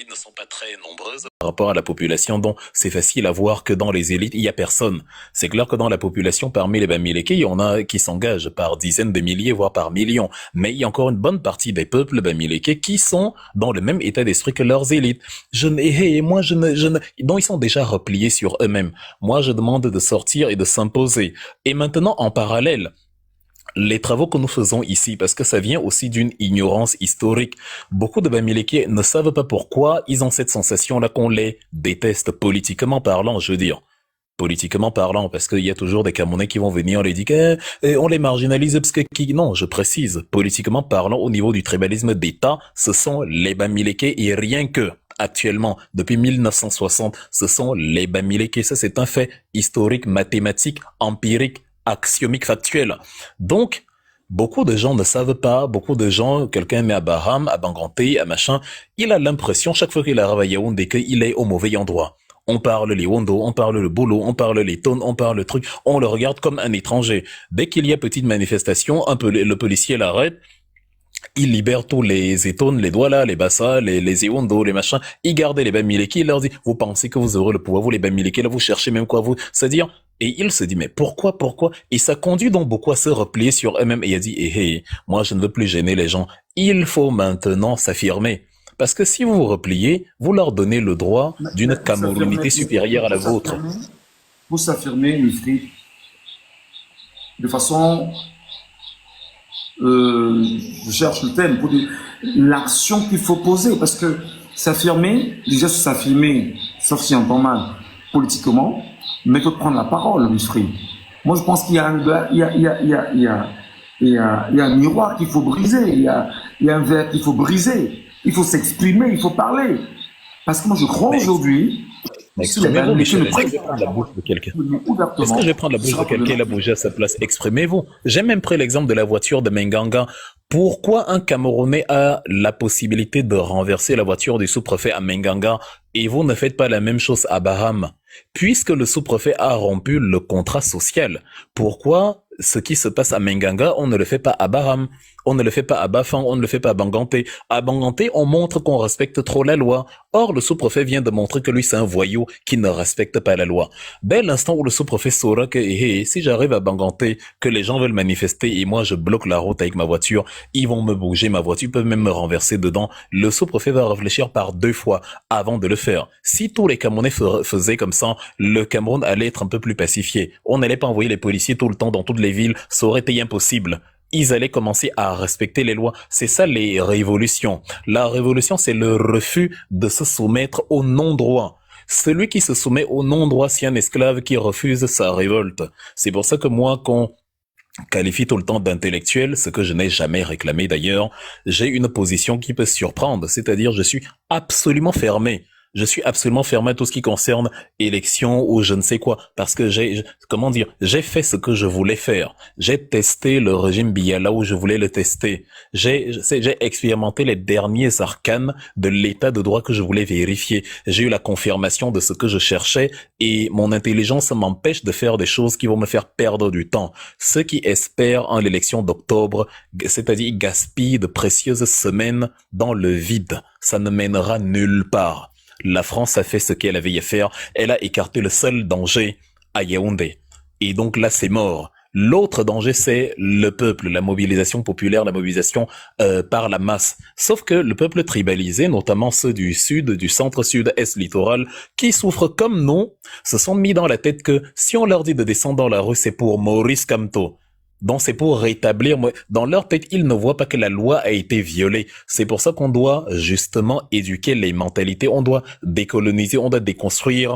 élites ne sont pas très nombreuses par rapport à la population, donc c'est facile à voir que dans les élites, il y a personne. C'est clair que dans la population, parmi les Bamileke, il y en a qui s'engagent par dizaines de milliers, voire par millions. Mais il y a encore une bonne partie des peuples Bamileke qui sont dans le même état d'esprit que leurs élites. Donc ils sont déjà repliés sur eux-mêmes. Moi, je demande de sortir et de s'imposer. Et maintenant, en parallèle, les travaux que nous faisons ici, parce que ça vient aussi d'une ignorance historique. Beaucoup de Bamileke ne savent pas pourquoi ils ont cette sensation-là qu'on les déteste politiquement parlant, je veux dire. Politiquement parlant, parce qu'il y a toujours des Camerounais qui vont venir, on les dit que on les marginalise parce que non, je précise, politiquement parlant, au niveau du tribalisme d'État, ce sont les Bamileke et rien que. Actuellement, depuis 1960, ce sont les Bamileke. Ça, c'est un fait historique, mathématique, empirique, axiomique, factuel. Donc, beaucoup de gens ne savent pas, beaucoup de gens, quelqu'un met à Baham, à Banganté, à machin, il a l'impression, chaque fois qu'il arrive à Yaoundé, qu'il est au mauvais endroit. On parle les Wondo, on parle le boulot, on parle les tonnes, on parle le truc, on le regarde comme un étranger. Dès qu'il y a petite manifestation, le policier l'arrête, il libère tous les étones, les Douala, les Bassa, les Ewondo, les machins. Il garde les Bamileke, il leur dit, vous pensez que vous aurez le pouvoir, vous les Bamileke, là, vous cherchez même quoi, vous, c'est-à-dire, et il se dit, mais pourquoi? Et ça conduit donc beaucoup à se replier sur eux-mêmes, et il a dit, moi, je ne veux plus gêner les gens. Il faut maintenant s'affirmer. Parce que si vous vous repliez, vous leur donnez le droit d'une camerounité supérieure à la vôtre. Vous s'affirmer, Mifri, de façon, je cherche le thème, pour dire l'action qu'il faut poser, parce que s'affirmer, déjà s'affirmer, sauf si on entend mal, politiquement, mais faut prendre la parole, Mifri. Moi, je pense qu'il y a un miroir qu'il faut briser, il y a un verre qu'il faut briser. Il faut s'exprimer, il faut parler. Parce que moi, je crois aujourd'hui... Exprimez-vous, Michel. Est-ce que je vais prendre la bouche de quelqu'un? Est-ce que je vais prendre la bouche de quelqu'un et la bouger à sa place? Exprimez-vous. J'ai même pris l'exemple de la voiture de Menganga. Pourquoi un Camerounais a la possibilité de renverser la voiture du sous-préfet à Menganga et vous ne faites pas la même chose à Baham? Puisque le sous-préfet a rompu le contrat social, pourquoi ce qui se passe à Menganga, on ne le fait pas à Baham, on ne le fait pas à Bafang, on ne le fait pas à Banganté. À Banganté, on montre qu'on respecte trop la loi. Or, le sous-préfet vient de montrer que lui, c'est un voyou qui ne respecte pas la loi. Dès l'instant où le sous-préfet saura que si j'arrive à Banganté, que les gens veulent manifester et moi je bloque la route avec ma voiture, ils vont me bouger ma voiture, ils peuvent même me renverser dedans. Le sous-préfet va réfléchir par 2 fois avant de le faire. Si tous les Camerounais faisaient comme ça, le Cameroun allait être un peu plus pacifié. On n'allait pas envoyer les policiers tout le temps dans toutes les villes, ça aurait été impossible. Ils allaient commencer à respecter les lois. C'est ça les révolutions. La révolution, c'est le refus de se soumettre au non-droit. Celui qui se soumet au non-droit, c'est un esclave qui refuse sa révolte. C'est pour ça que moi, qu'on qualifie tout le temps d'intellectuel, ce que je n'ai jamais réclamé d'ailleurs, j'ai une position qui peut surprendre, c'est-à-dire je suis absolument fermé. Je suis absolument fermé à tout ce qui concerne élection ou je ne sais quoi, parce que j'ai fait ce que je voulais faire. J'ai testé le régime Biya là où je voulais le tester. J'ai expérimenté les derniers arcanes de l'état de droit que je voulais vérifier. J'ai eu la confirmation de ce que je cherchais et mon intelligence m'empêche de faire des choses qui vont me faire perdre du temps. Ceux qui espèrent en l'élection d'octobre, c'est-à-dire gaspillent de précieuses semaines dans le vide, ça ne mènera nulle part. La France a fait ce qu'elle avait à faire. Elle a écarté le seul danger à Yaoundé. Et donc là, c'est mort. L'autre danger, c'est le peuple, la mobilisation populaire, la mobilisation par la masse. Sauf que le peuple tribalisé, notamment ceux du sud, du centre-sud-est littoral, qui souffrent comme nous, se sont mis dans la tête que si on leur dit de descendre dans la rue, c'est pour Maurice Kamto. Donc c'est pour rétablir, dans leur tête, ils ne voient pas que la loi a été violée. C'est pour ça qu'on doit justement éduquer les mentalités, on doit décoloniser, on doit déconstruire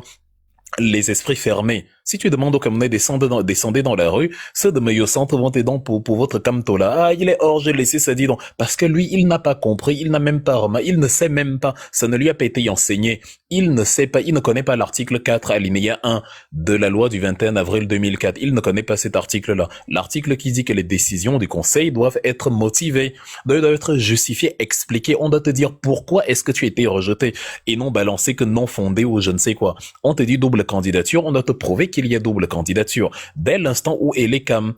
les esprits fermés. Si tu demandes aux Camerounais descendez dans la rue, ceux de Meilleur Centre vont t'aider pour votre Kamtola. Ah, il est hors, j'ai laissé ça dit donc. Parce que lui, il n'a pas compris, il n'a même pas remarqué, il ne sait même pas, ça ne lui a pas été enseigné. Il ne sait pas, il ne connaît pas l'article 4, alinéa 1 de la loi du 21 avril 2004. Il ne connaît pas cet article-là. L'article qui dit que les décisions du Conseil doivent être motivées, doivent être justifiées, expliquées. On doit te dire pourquoi est-ce que tu as été rejeté et non balancer que non fondé ou je ne sais quoi. On te dit double candidature, on doit te prouver qu'il qu'il y a double candidature. Dès l'instant où Elekam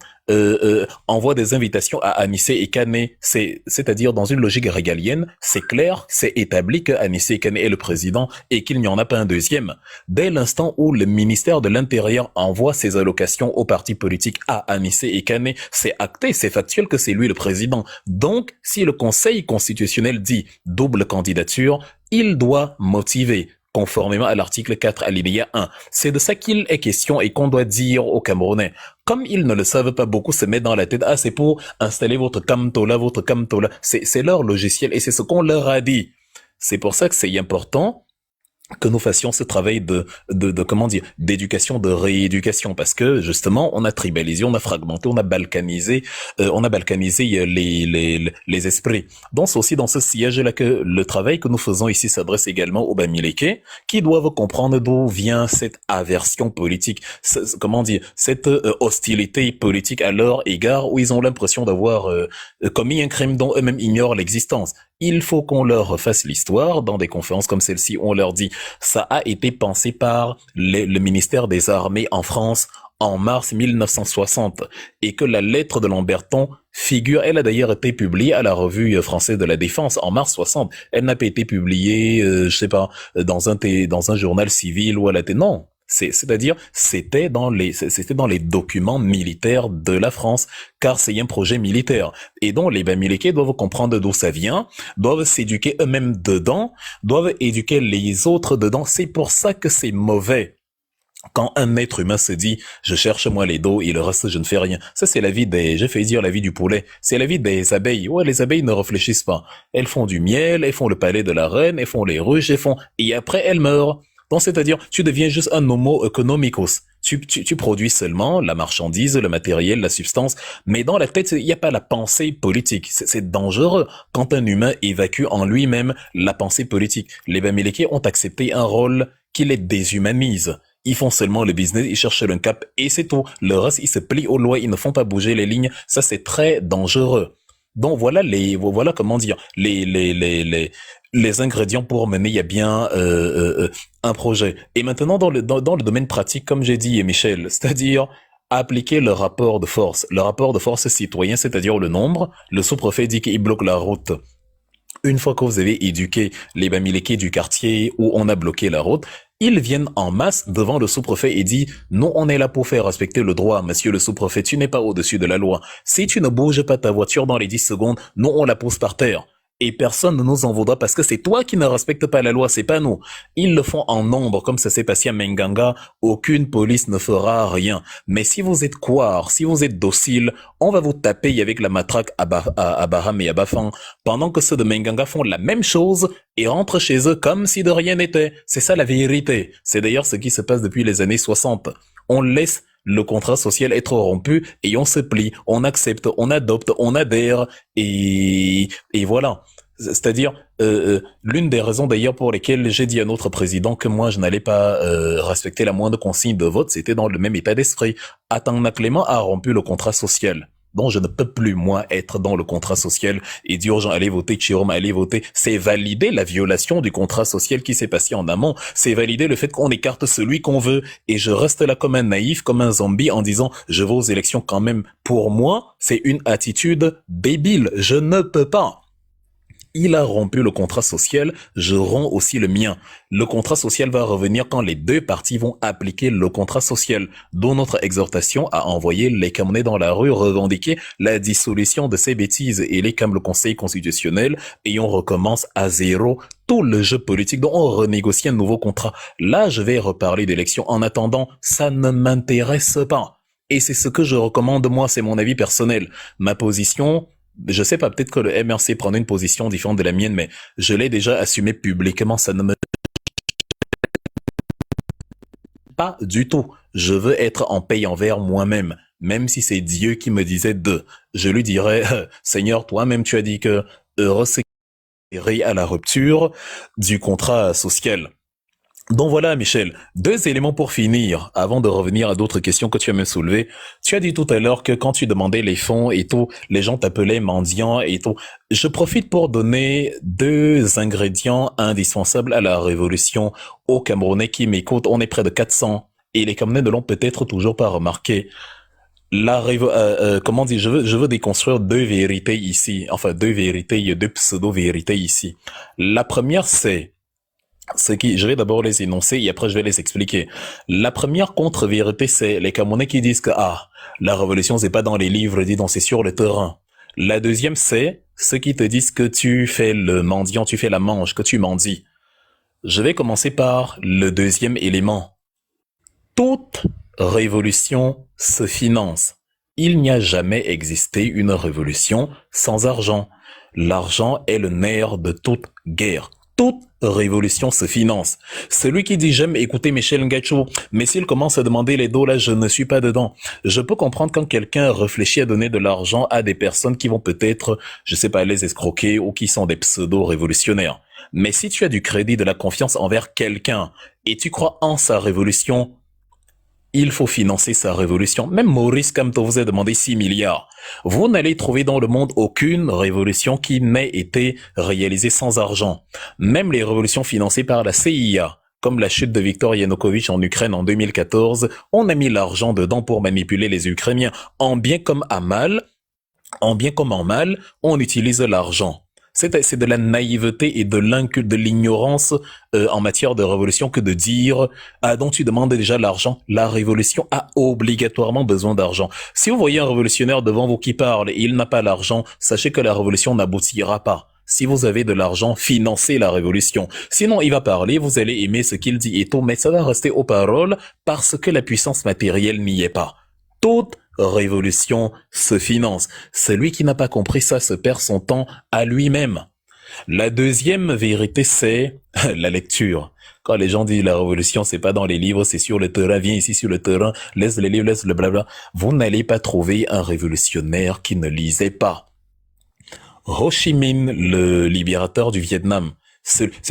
envoie des invitations à Anissé et Kané, c'est-à-dire dans une logique régalienne, c'est clair, c'est établi que Anissé et Kané est le président et qu'il n'y en a pas un deuxième. Dès l'instant où le ministère de l'Intérieur envoie ses allocations aux partis politiques à Anissé et Kané, c'est acté, c'est factuel que c'est lui le président. Donc, si le Conseil constitutionnel dit double candidature, il doit motiver, conformément à l'article 4 alinéa 1. C'est de ça qu'il est question et qu'on doit dire aux Camerounais. Comme ils ne le savent pas, beaucoup se mettent dans la tête, c'est pour installer votre Camtola. C'est leur logiciel et c'est ce qu'on leur a dit. C'est pour ça que c'est important que nous fassions ce travail comment dire, d'éducation, de rééducation, parce que justement on a tribalisé, on a fragmenté, on a balkanisé les esprits. Donc c'est aussi dans ce siège-là que le travail que nous faisons ici s'adresse également aux Bamileke, qui doivent comprendre d'où vient cette aversion politique, comment dire, cette hostilité politique à leur égard, où ils ont l'impression d'avoir commis un crime dont eux-mêmes ignorent l'existence. Il faut qu'on leur refasse l'histoire dans des conférences comme celle-ci où on leur dit ça a été pensé par le ministère des Armées en France en mars 1960 et que la lettre de Lamberton figure, elle a d'ailleurs été publiée à la revue française de la Défense en mars 60. Elle n'a pas été publiée, dans un journal civil ou à la télé. Non. C'est-à-dire, c'était dans les documents militaires de la France, car c'est un projet militaire. Et donc, les Bamileke doivent comprendre d'où ça vient, doivent s'éduquer eux-mêmes dedans, doivent éduquer les autres dedans. C'est pour ça que c'est mauvais. Quand un être humain se dit, je cherche moi les dos et le reste je ne fais rien. Ça c'est la vie j'ai fait dire la vie du poulet. C'est la vie des abeilles. Ouais, les abeilles ne réfléchissent pas. Elles font du miel, elles font le palais de la reine, elles font les ruches, et après elles meurent. Donc, c'est-à-dire, tu deviens juste un homo economicus. Tu produis seulement la marchandise, le matériel, la substance, mais dans la tête, il n'y a pas la pensée politique. C'est dangereux quand un humain évacue en lui-même la pensée politique. Les Bamileke ont accepté un rôle qui les déshumanise. Ils font seulement le business, ils cherchent un cap et c'est tout. Le reste, ils se plient aux lois, ils ne font pas bouger les lignes. Ça, c'est très dangereux. Donc voilà comment dire les ingrédients pour mener il y a bien un projet. Et maintenant dans le domaine pratique, comme j'ai dit Michel, c'est-à-dire appliquer le rapport de force citoyen, c'est-à-dire le nombre. Le sous-préfet dit qu'il bloque la route. Une fois que vous avez éduqué les Bamileke du quartier où on a bloqué la route, ils viennent en masse devant le sous-préfet et disent « Nous, on est là pour faire respecter le droit, monsieur le sous-préfet, tu n'es pas au-dessus de la loi. Si tu ne bouges pas ta voiture dans les 10 secondes, nous, on la pose par terre. » Et personne ne nous en voudra parce que c'est toi qui ne respectes pas la loi, c'est pas nous. Ils le font en nombre, comme ça s'est passé à Menganga, aucune police ne fera rien. Mais si vous êtes couard, si vous êtes docile, on va vous taper avec la matraque à Baham et à Bafang, pendant que ceux de Menganga font la même chose et rentrent chez eux comme si de rien n'était. C'est ça la vérité. C'est d'ailleurs ce qui se passe depuis les années 60. On laisse le contrat social être rompu et on se plie, on accepte, on adopte, on adhère et voilà. C'est-à-dire, l'une des raisons d'ailleurs pour lesquelles j'ai dit à notre président que moi je n'allais pas respecter la moindre consigne de vote, c'était dans le même état d'esprit. Atangna Clément a rompu le contrat social. Donc je ne peux plus, moi, être dans le contrat social et dire aux gens, allez voter, Chirom, allez voter. C'est valider la violation du contrat social qui s'est passé en amont. C'est valider le fait qu'on écarte celui qu'on veut. Et je reste là comme un naïf, comme un zombie en disant, je vais aux élections quand même. Pour moi, c'est une attitude débile. Je ne peux pas. Il a rompu le contrat social, je romps aussi le mien. Le contrat social va revenir quand les deux parties vont appliquer le contrat social, dont notre exhortation à envoyer les Camerounais dans la rue revendiquer la dissolution de ces bêtises et les comme le Conseil constitutionnel et on recommence à zéro tout le jeu politique dont on renégocie un nouveau contrat. Là, je vais reparler d'élections. En attendant, ça ne m'intéresse pas. Et c'est ce que je recommande moi, c'est mon avis personnel. Ma position... Je sais pas, peut-être que le MRC prend une position différente de la mienne, mais je l'ai déjà assumé publiquement, ça ne me... Pas du tout. Je veux être en paix envers moi-même, même si c'est Dieu qui me disait de. Je lui dirais, Seigneur, toi-même tu as dit que heureux c'est à la rupture du contrat social. Donc voilà, Michel, 2 éléments pour finir, avant de revenir à d'autres questions que tu as me soulevées. Tu as dit tout à l'heure que quand tu demandais les fonds et tout, les gens t'appelaient mendiant et tout. Je profite pour donner 2 ingrédients indispensables à la révolution aux Camerounais qui m'écoutent. On est près de 400 et les Camerounais ne l'ont peut-être toujours pas remarqué. Comment dire, je veux déconstruire deux vérités ici, enfin deux vérités, deux pseudo-vérités ici. La première, c'est ce qui, je vais d'abord les énoncer et après je vais les expliquer. La première contre-vérité, c'est les Camerounais qui disent que la révolution c'est pas dans les livres, dis donc c'est sur le terrain. La deuxième, c'est ceux qui te disent que tu fais le mendiant, tu fais la manche, que tu mendis. Je vais commencer par le deuxième élément. Toute révolution se finance. Il n'y a jamais existé une révolution sans argent. L'argent est le nerf de toute guerre. Toute révolution se finance. Celui qui dit j'aime écouter Michel Ngacho, mais s'il commence à demander les dos là, je ne suis pas dedans. Je peux comprendre quand quelqu'un réfléchit à donner de l'argent à des personnes qui vont peut-être, je sais pas, les escroquer ou qui sont des pseudo-révolutionnaires. Mais si tu as du crédit, de la confiance envers quelqu'un et tu crois en sa révolution, il faut financer sa révolution. Même Maurice Kamto vous a demandé 6 milliards. Vous n'allez trouver dans le monde aucune révolution qui n'ait été réalisée sans argent. Même les révolutions financées par la CIA, comme la chute de Viktor Yanukovych en Ukraine en 2014, on a mis l'argent dedans pour manipuler les Ukrainiens. En bien comme en mal, on utilise l'argent. C'est de la naïveté et de l'ignorance en matière de révolution que de dire donc tu demandes déjà l'argent. La révolution a obligatoirement besoin d'argent. Si vous voyez un révolutionnaire devant vous qui parle et il n'a pas l'argent, sachez que la révolution n'aboutira pas. Si vous avez de l'argent, financez la révolution. Sinon, il va parler, vous allez aimer ce qu'il dit et tout, mais ça va rester aux paroles parce que la puissance matérielle n'y est pas. Toute révolution se finance. Celui qui n'a pas compris ça se perd son temps à lui-même. La deuxième vérité, c'est la lecture. Quand les gens disent la révolution, c'est pas dans les livres, c'est sur le terrain, viens ici sur le terrain, laisse les livres, laisse le blabla. Vous n'allez pas trouver un révolutionnaire qui ne lisait pas. Ho Chi Minh, le libérateur du Vietnam.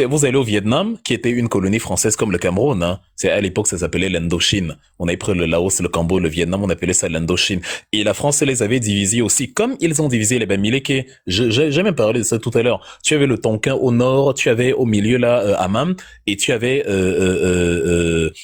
Vous allez au Vietnam, qui était une colonie française comme le Cameroun, hein. C'est à l'époque ça s'appelait l'Indochine. On avait pris le Laos, le Cambodge, le Vietnam, on appelait ça l'Indochine. Et la France les avait divisés aussi, comme ils ont divisé les Bamileke. J'ai même parlé de ça tout à l'heure. Tu avais le Tonkin au nord, tu avais au milieu là Amman, et tu avais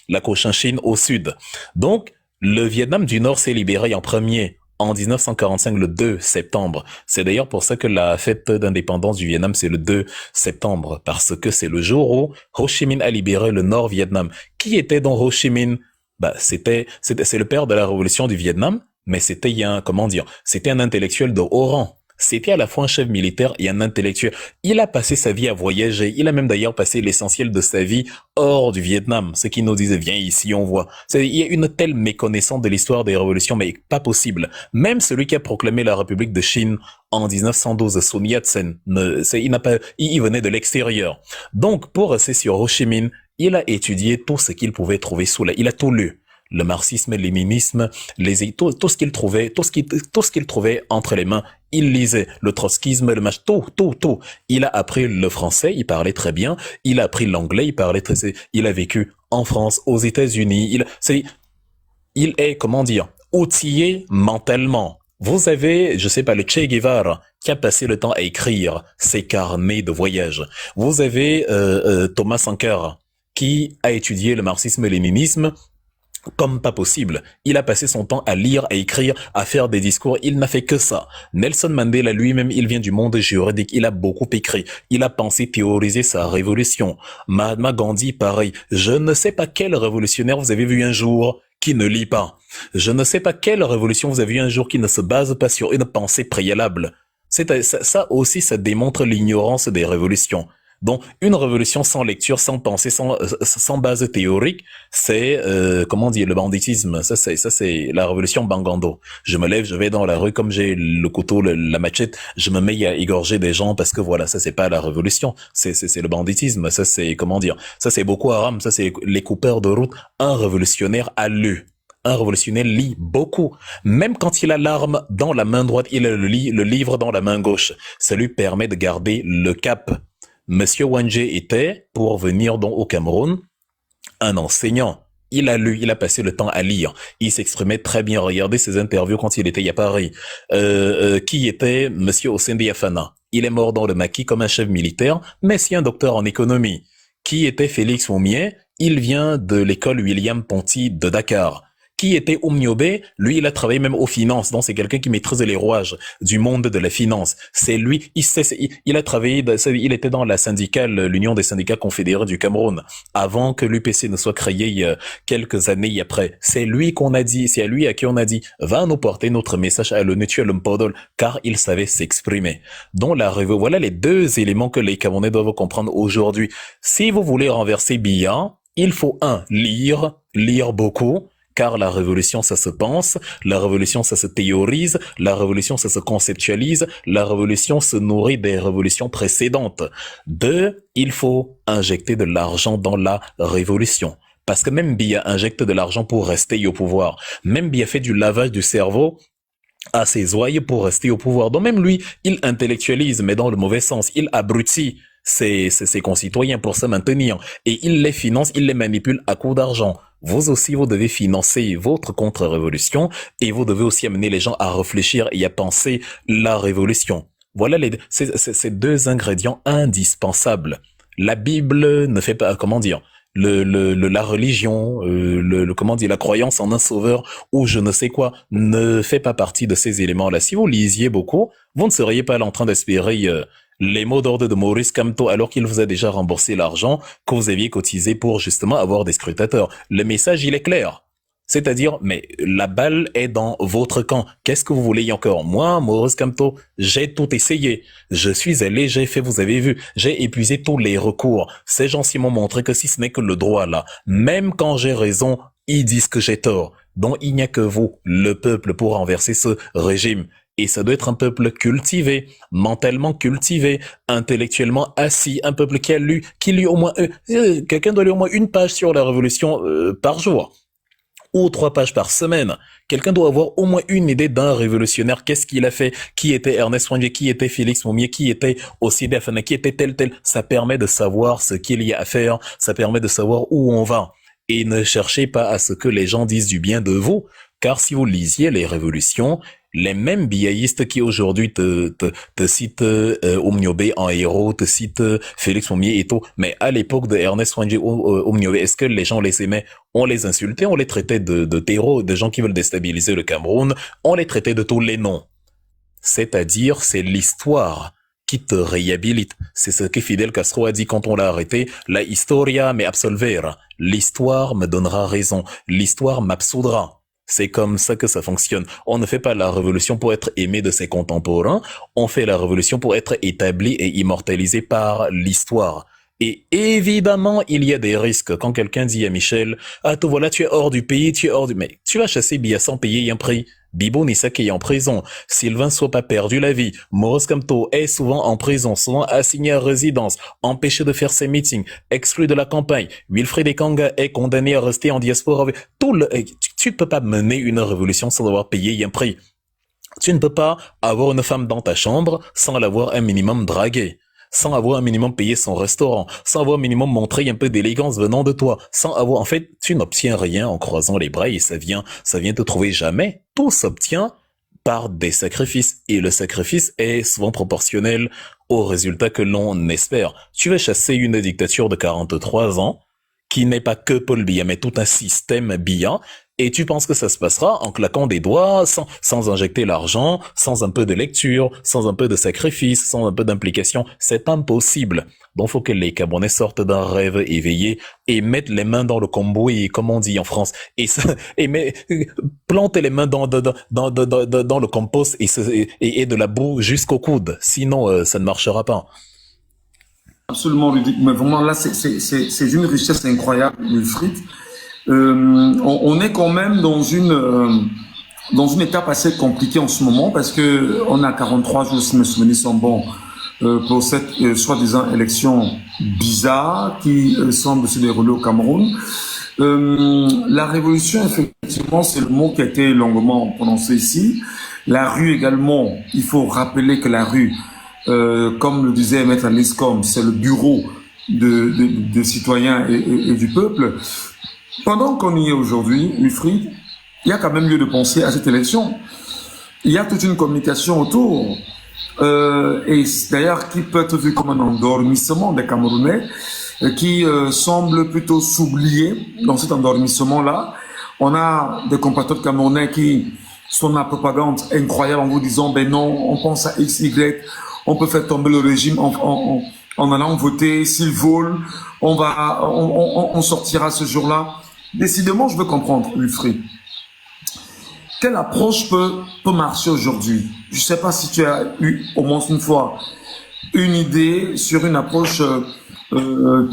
la Cochinchine au sud. Donc le Vietnam du Nord s'est libéré en premier. En 1945, le 2 septembre. C'est d'ailleurs pour ça que la fête d'indépendance du Vietnam, c'est le 2 septembre, parce que c'est le jour où Ho Chi Minh a libéré le Nord-Vietnam. Qui était dans Ho Chi Minh? C'est le père de la révolution du Vietnam, mais c'était c'était un intellectuel de haut rang. C'était à la fois un chef militaire et un intellectuel. Il a passé sa vie à voyager. Il a même d'ailleurs passé l'essentiel de sa vie hors du Vietnam. Ce qui nous disait, viens ici, on voit. Il y a une telle méconnaissance de l'histoire des révolutions, mais pas possible. Même celui qui a proclamé la République de Chine en 1912, Sun Yat-sen, il venait de l'extérieur. Donc, pour rester sur Ho Chi Minh, il a étudié tout ce qu'il pouvait trouver il a tout lu. Le marxisme, le léninisme, tout ce qu'il trouvait entre les mains, il lisait. Le trotskisme, tout. Il a appris le français, il parlait très bien. Il a appris l'anglais, il a vécu en France, aux États-Unis. Il est, outillé mentalement. Vous avez, je sais pas, le Che Guevara, qui a passé le temps à écrire ses carnets de voyage. Vous avez Thomas Sankara, qui a étudié le marxisme-léninisme comme pas possible. Il a passé son temps à lire, à écrire, à faire des discours. Il n'a fait que ça. Nelson Mandela lui-même, il vient du monde juridique. Il a beaucoup écrit. Il a pensé théoriser sa révolution. Mahatma Gandhi, pareil. Je ne sais pas quel révolutionnaire vous avez vu un jour qui ne lit pas. Je ne sais pas quelle révolution vous avez vu un jour qui ne se base pas sur une pensée préalable. Ça aussi, ça démontre l'ignorance des révolutions. Donc, une révolution sans lecture, sans pensée, sans base théorique, c'est le banditisme. Ça c'est la révolution Bangando. Je me lève, je vais dans la rue comme j'ai le couteau, la machette, je me mets à égorger des gens parce que voilà, ça c'est pas la révolution, c'est le banditisme. Ça c'est ça c'est Boko Haram, ça c'est les coupeurs de route. Un révolutionnaire a lu. Un révolutionnaire lit beaucoup. Même quand il a l'arme dans la main droite, il a le livre dans la main gauche. Ça lui permet de garder le cap. Monsieur Wangé était, pour venir donc au Cameroun, un enseignant. Il a lu, il a passé le temps à lire. Il s'exprimait très bien. Regardez ses interviews quand il était à Paris. Qui était Monsieur Osende Yafana. Il est mort dans le maquis comme un chef militaire, mais c'est un docteur en économie. Qui était Félix Moumier, il vient de l'école William Ponty de Dakar. Qui était Oumniobé? Lui, il a travaillé même aux finances, donc c'est quelqu'un qui maîtrise les rouages du monde de la finance. C'est lui, il a travaillé, il était dans la syndicale, l'Union des syndicats confédérés du Cameroun, avant que l'UPC ne soit créé quelques années après. C'est lui qu'on a dit, c'est à lui à qui on a dit, va nous porter notre message à l'ONU, tu es l'homme podol, car il savait s'exprimer. Donc voilà les deux éléments que les Camerounais doivent comprendre aujourd'hui. Si vous voulez renverser Biya, il faut lire beaucoup, car la révolution, ça se pense, la révolution, ça se théorise, la révolution, ça se conceptualise, la révolution se nourrit des révolutions précédentes. 2, il faut injecter de l'argent dans la révolution. Parce que même Biya injecte de l'argent pour rester au pouvoir. Même Biya fait du lavage du cerveau à ses ouailles pour rester au pouvoir. Donc même lui, il intellectualise, mais dans le mauvais sens. Il abrutit ses concitoyens pour se maintenir. Et il les finance, il les manipule à coups d'argent. Vous aussi, vous devez financer votre contre-révolution et vous devez aussi amener les gens à réfléchir et à penser la révolution. Voilà ces deux ingrédients indispensables. La Bible ne fait pas, comment dire, la religion, la croyance en un sauveur ou je ne sais quoi ne fait pas partie de ces éléments-là. Si vous lisiez beaucoup, vous ne seriez pas là en train d'espérer les mots d'ordre de Maurice Kamto alors qu'il vous a déjà remboursé l'argent que vous aviez cotisé pour justement avoir des scrutateurs. Le message, il est clair. C'est-à-dire, mais la balle est dans votre camp. Qu'est-ce que vous voulez encore? Moi, Maurice Kamto, j'ai tout essayé. Je suis allé, j'ai fait, vous avez vu, j'ai épuisé tous les recours. Ces gens-ci m'ont montré que si ce n'est que le droit là, même quand j'ai raison, ils disent que j'ai tort. Donc il n'y a que vous, le peuple, pour renverser ce régime. Et ça doit être un peuple cultivé, mentalement cultivé, intellectuellement assis, un peuple qui lit au moins, quelqu'un doit lire au moins une page sur la révolution par jour, ou 3 pages par semaine. Quelqu'un doit avoir au moins une idée d'un révolutionnaire, qu'est-ce qu'il a fait, qui était Ernest Ouandié, qui était Félix Moumié, qui était Osside Afana, qui était tel. Ça permet de savoir ce qu'il y a à faire, ça permet de savoir où on va. Et ne cherchez pas à ce que les gens disent du bien de vous, car si vous lisiez les révolutions, les mêmes biaïstes qui aujourd'hui te citent Oumniobé en héros, te citent Félix Moumié et tout, mais à l'époque de Ernest Ouandié Oumniobé, est-ce que les gens les aimaient? On les insultait, on les traitait de terreaux, de gens qui veulent déstabiliser le Cameroun, on les traitait de tous les noms. C'est-à-dire, c'est l'histoire qui te réhabilite. C'est ce que Fidel Castro a dit quand on l'a arrêté. La historia me absolvera. L'histoire me donnera raison. L'histoire m'absoudra. C'est comme ça que ça fonctionne. On ne fait pas la révolution pour être aimé de ses contemporains. On fait la révolution pour être établi et immortalisé par l'histoire. Et évidemment, il y a des risques. Quand quelqu'un dit à Michel, ah, toi, voilà, tu es hors du pays, mais tu vas chasser Biya sans payer un prix. Bibo Nissak est en prison. Sylvain Soap a perdu la vie. Maurice Kamto est souvent en prison, souvent assigné à résidence, empêché de faire ses meetings, exclu de la campagne. Wilfried Ekanga est condamné à rester en diaspora. Tu ne peux pas mener une révolution sans avoir payé un prix. Tu ne peux pas avoir une femme dans ta chambre sans l'avoir un minimum draguée, sans avoir un minimum payé son restaurant, sans avoir un minimum montré un peu d'élégance venant de toi, sans avoir, en fait, tu n'obtiens rien en croisant les bras et ça vient te trouver jamais. Tout s'obtient par des sacrifices et le sacrifice est souvent proportionnel au résultat que l'on espère. Tu vas chasser une dictature de 43 ans qui n'est pas que Paul Biya, mais tout un système Biya. Et tu penses que ça se passera en claquant des doigts, sans injecter l'argent, sans un peu de lecture, sans un peu de sacrifice, sans un peu d'implication. C'est impossible. Donc, faut que les Camerounais sortent d'un rêve éveillé et mettent les mains dans le cambouis, comme on dit en France, planter les mains dans le compost et de la boue jusqu'au coude. Sinon, ça ne marchera pas. Absolument, Ludic. Mais vraiment, là, c'est une richesse incroyable, Wilfried. On est quand même dans une étape assez compliquée en ce moment parce que on a 43 jours, si mes souvenirs sont bons, pour cette soi-disant élection bizarre qui semble se dérouler au Cameroun. La révolution, effectivement, c'est le mot qui a été longuement prononcé ici. La rue également, il faut rappeler que la rue, comme le disait Maître Liscom, c'est le bureau de citoyens et du peuple. Pendant qu'on y est aujourd'hui, Wilfried, il y a quand même lieu de penser à cette élection. Il y a toute une communication autour, et d'ailleurs qui peut être vu comme un endormissement des Camerounais. qui semble plutôt s'oublier dans cet endormissement-là. On a des compatriotes camerounais qui sont dans la propagande incroyable en vous disant, ben non, on pense à X, Y, on peut faire tomber le régime en allant voter, s'ils volent, on sortira ce jour-là. Décidément, je veux comprendre, Wilfried. Quelle approche peut marcher aujourd'hui? Je ne sais pas si tu as eu au moins une fois une idée sur une approche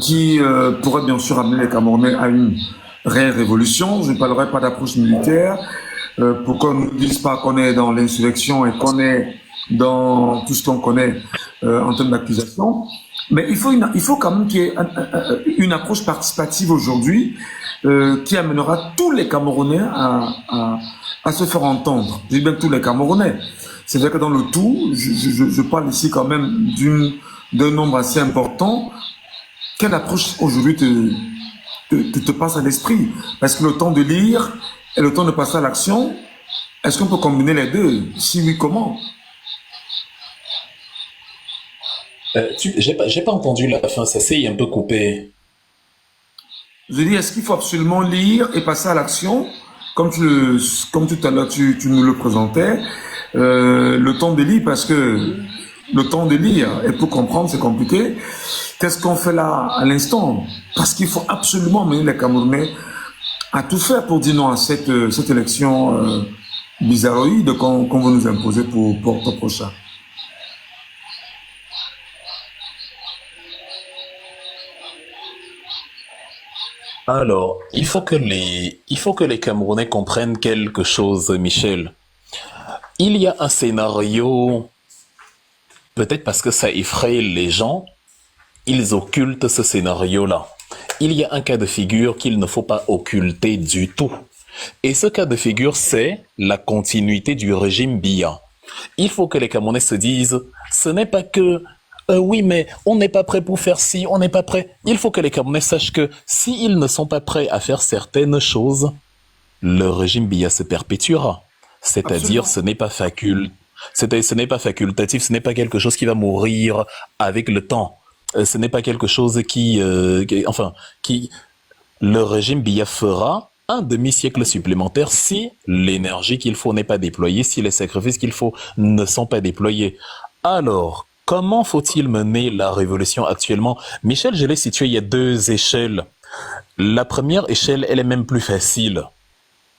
qui pourrait bien sûr amener les Camerounais à une réelle révolution. Je ne parlerai pas d'approche militaire pour qu'on ne dise pas qu'on est dans l'insurrection et qu'on est dans tout ce qu'on connaît en termes d'accusation. Mais il faut quand même qu'il y ait une approche participative aujourd'hui qui amènera tous les Camerounais à se faire entendre. Je dis bien tous les Camerounais. C'est-à-dire que dans le tout, je parle ici quand même d'un nombre assez important. Quelle approche aujourd'hui te passe à l'esprit? Parce que le temps de lire et le temps de passer à l'action, est-ce qu'on peut combiner les deux? Si oui, comment? J'ai pas entendu la fin, ça s'est un peu coupé. Je dis, est-ce qu'il faut absolument lire et passer à l'action, comme tout à l'heure tu nous le présentais, le temps de lire, parce que le temps de lire, et pour comprendre, c'est compliqué. Qu'est-ce qu'on fait là, à l'instant? Parce qu'il faut absolument mener les Camerounais à tout faire pour dire non à cette élection bizarroïde qu'on va nous imposer pour le prochain. Alors, il faut que les Camerounais comprennent quelque chose, Michel. Il y a un scénario, peut-être parce que ça effraie les gens, ils occultent ce scénario-là. Il y a un cas de figure qu'il ne faut pas occulter du tout. Et ce cas de figure, c'est la continuité du régime Biya. Il faut que les Camerounais se disent, ce n'est pas que oui, mais on n'est pas prêt pour faire ci, on n'est pas prêt. Il faut que les Camerounais sachent que s'ils ne sont pas prêts à faire certaines choses, le régime Biya se perpétuera. C'est-à-dire, ce n'est pas ce n'est pas facultatif, ce n'est pas quelque chose qui va mourir avec le temps. Ce n'est pas quelque chose le régime Biya fera un demi-siècle supplémentaire si l'énergie qu'il faut n'est pas déployée, si les sacrifices qu'il faut ne sont pas déployés. Alors, comment faut-il mener la révolution actuellement? Michel, je l'ai situé, il y a deux échelles. La première échelle, elle est même plus facile.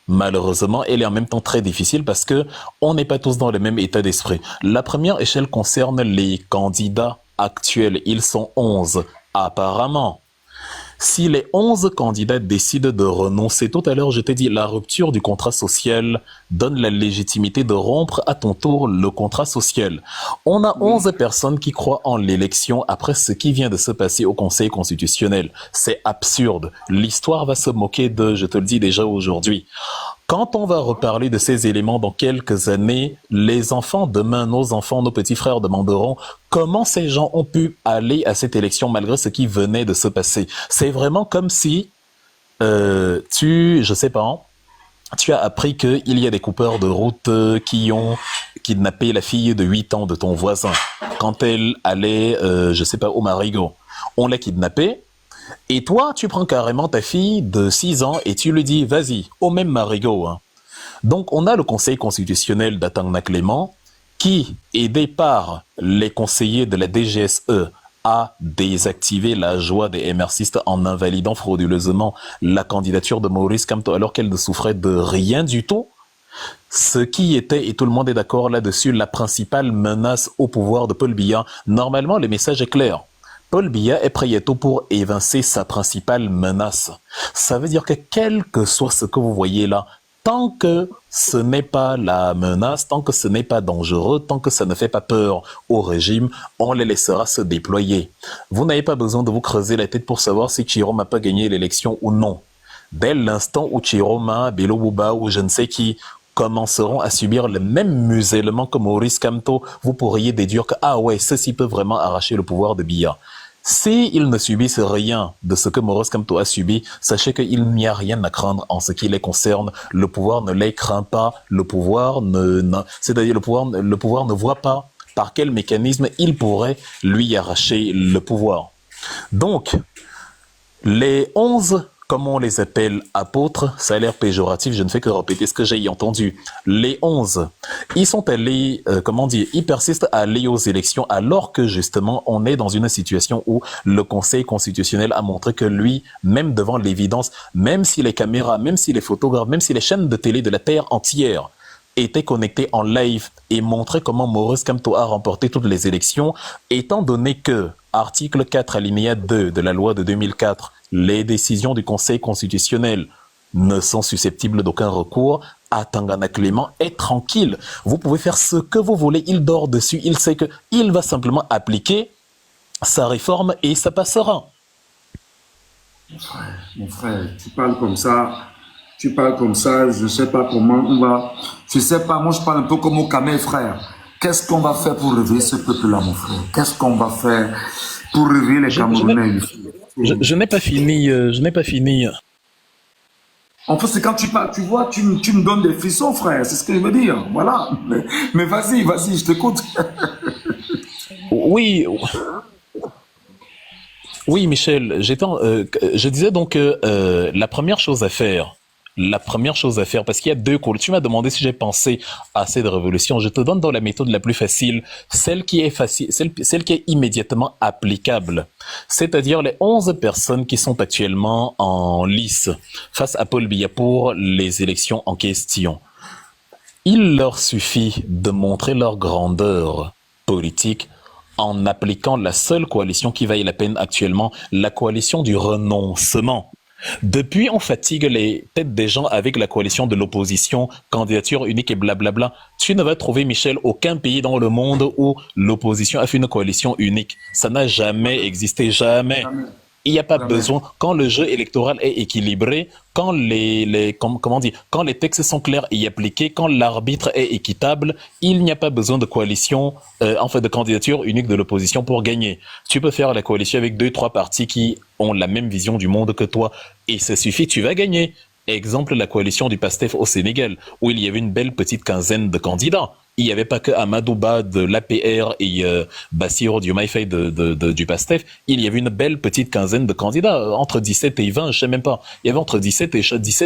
Malheureusement, elle est en même temps très difficile parce que on n'est pas tous dans le même état d'esprit. La première échelle concerne les candidats actuels. Ils sont 11, apparemment. Si les 11 candidats décident de renoncer, tout à l'heure je t'ai dit, la rupture du contrat social donne la légitimité de rompre à ton tour le contrat social. On a 11 personnes qui croient en l'élection après ce qui vient de se passer au Conseil constitutionnel. C'est absurde. L'histoire va se moquer de, je te le dis déjà aujourd'hui. Quand on va reparler de ces éléments dans quelques années, les enfants, demain, nos enfants, nos petits frères demanderont comment ces gens ont pu aller à cette élection malgré ce qui venait de se passer. C'est vraiment comme si je sais pas, tu as appris qu'il y a des coupeurs de route qui ont kidnappé la fille de 8 ans de ton voisin quand elle allait, je sais pas, au Marigot. On l'a kidnappée. Et toi, tu prends carrément ta fille de 6 ans et tu lui dis, vas-y, au même Marigot. Hein. Donc, on a le Conseil constitutionnel d'Atangna Clément qui, aidé par les conseillers de la DGSE, a désactivé la joie des MRCistes en invalidant frauduleusement la candidature de Maurice Kamto alors qu'elle ne souffrait de rien du tout. Ce qui était, et tout le monde est d'accord là-dessus, la principale menace au pouvoir de Paul Biya. Normalement, le message est clair. Paul Biya est prêt pour évincer sa principale menace. Ça veut dire que quel que soit ce que vous voyez là, tant que ce n'est pas la menace, tant que ce n'est pas dangereux, tant que ça ne fait pas peur au régime, on les laissera se déployer. Vous n'avez pas besoin de vous creuser la tête pour savoir si Chiroma a pas gagné l'élection ou non. Dès l'instant où Chiroma, Bello Bouba ou je ne sais qui commenceront à subir le même musellement que Maurice Kamto, vous pourriez déduire que, ah ouais, ceci peut vraiment arracher le pouvoir de Biya. S'ils ne subissent rien de ce que Maurice Kamto a subi, sachez qu'il n'y a rien à craindre en ce qui les concerne. Le pouvoir ne les craint pas, c'est-à-dire le pouvoir ne voit pas par quel mécanisme il pourrait lui arracher le pouvoir. Donc, Les 11, comme on les appelle, apôtres, ça a l'air péjoratif, je ne fais que répéter ce que j'ai entendu. Les 11, ils sont allés, ils persistent à aller aux élections alors que justement on est dans une situation où le Conseil constitutionnel a montré que lui, même devant l'évidence, même si les caméras, même si les photographes, même si les chaînes de télé de la terre entière étaient connectées en live et montraient comment Maurice Kamto a remporté toutes les élections, étant donné que, article 4 alinéa 2 de la loi de 2004, les décisions du Conseil constitutionnel ne sont susceptibles d'aucun recours, Atangana Clément est tranquille. Vous pouvez faire ce que vous voulez, il dort dessus, il sait que il va simplement appliquer sa réforme et ça passera. Mon frère, tu parles comme ça, je ne sais pas comment on va... Je ne sais pas, moi je parle un peu comme au Kamel, frère. Qu'est-ce qu'on va faire pour réveiller ce peuple-là, mon frère? Qu'est-ce qu'on va faire pour réveiller les Camerounais? Je n'ai pas fini, En fait, c'est quand tu parles, tu vois, tu me donnes des frissons, frère, c'est ce que je veux dire, voilà. Mais vas-y, je t'écoute. Oui, oui, Michel, je disais donc que la première chose à faire, parce qu'il y a deux cours. Tu m'as demandé si j'ai pensé à cette révolution. Je te donne dans la méthode la plus facile, celle qui est immédiatement applicable. C'est-à-dire les 11 personnes qui sont actuellement en lice face à Paul Biya pour les élections en question. Il leur suffit de montrer leur grandeur politique en appliquant la seule coalition qui vaille la peine actuellement, la coalition du renoncement. Depuis, on fatigue les têtes des gens avec la coalition de l'opposition, candidature unique et blablabla. Tu ne vas trouver, Michel, aucun pays dans le monde où l'opposition a fait une coalition unique. Ça n'a jamais existé, jamais. Il n'y a pas besoin, quand le jeu électoral est équilibré, quand quand les textes sont clairs et appliqués, quand l'arbitre est équitable, il n'y a pas besoin de coalition, de candidature unique de l'opposition pour gagner. Tu peux faire la coalition avec 2-3 partis qui ont la même vision du monde que toi et ça suffit, tu vas gagner. Exemple, la coalition du PASTEF au Sénégal, où il y avait une belle petite quinzaine de candidats. Il n'y avait pas que Amadou Ba de l'APR et Bassirou Diomaye Faye du PASTEF. Il y avait une belle petite quinzaine de candidats, entre 17 et 20, je sais même pas. Il y avait entre 17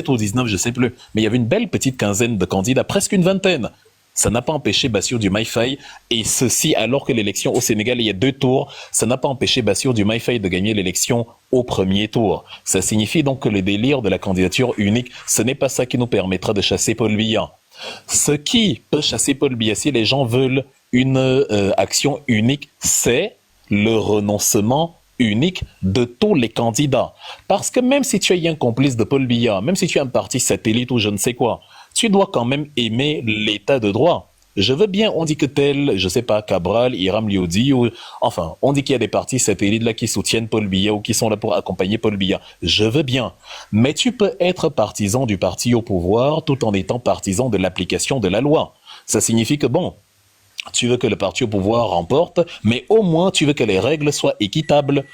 ou 19, je sais plus. Mais il y avait une belle petite quinzaine de candidats, presque une vingtaine. Ça n'a pas empêché Bassirou Diomaye Faye, et ceci alors que l'élection au Sénégal, il y a 2 tours, ça n'a pas empêché Bassirou Diomaye Faye de gagner l'élection au premier tour. Ça signifie donc que le délire de la candidature unique, ce n'est pas ça qui nous permettra de chasser Paul Biya. Ce qui peut chasser Paul Biya, si les gens veulent une action unique, c'est le renoncement unique de tous les candidats. Parce que même si tu es un complice de Paul Biya, même si tu es un parti satellite ou je ne sais quoi, tu dois quand même aimer l'état de droit. Je veux bien, on dit que tel, je sais pas, Cabral, Hiram Liodi, enfin, on dit qu'il y a des partis satellites là qui soutiennent Paul Biya ou qui sont là pour accompagner Paul Biya. Je veux bien. Mais tu peux être partisan du parti au pouvoir tout en étant partisan de l'application de la loi. Ça signifie que bon, tu veux que le parti au pouvoir remporte, mais au moins tu veux que les règles soient équitables.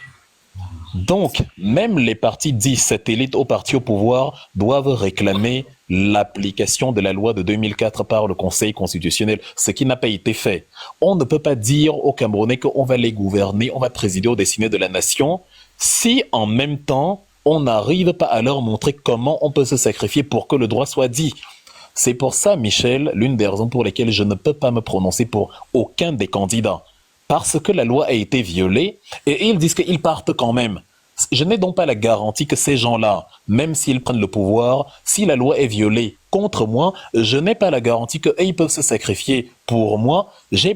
Donc, même les partis dits satellites au parti au pouvoir doivent réclamer l'application de la loi de 2004 par le Conseil constitutionnel, ce qui n'a pas été fait. On ne peut pas dire aux Camerounais qu'on va les gouverner, on va présider au destiné de la nation, si en même temps, on n'arrive pas à leur montrer comment on peut se sacrifier pour que le droit soit dit. C'est pour ça, Michel, l'une des raisons pour lesquelles je ne peux pas me prononcer pour aucun des candidats. Parce que la loi a été violée et ils disent qu'ils partent quand même. Je n'ai donc pas la garantie que ces gens-là, même s'ils prennent le pouvoir, si la loi est violée contre moi, je n'ai pas la garantie qu'ils peuvent se sacrifier pour moi. Je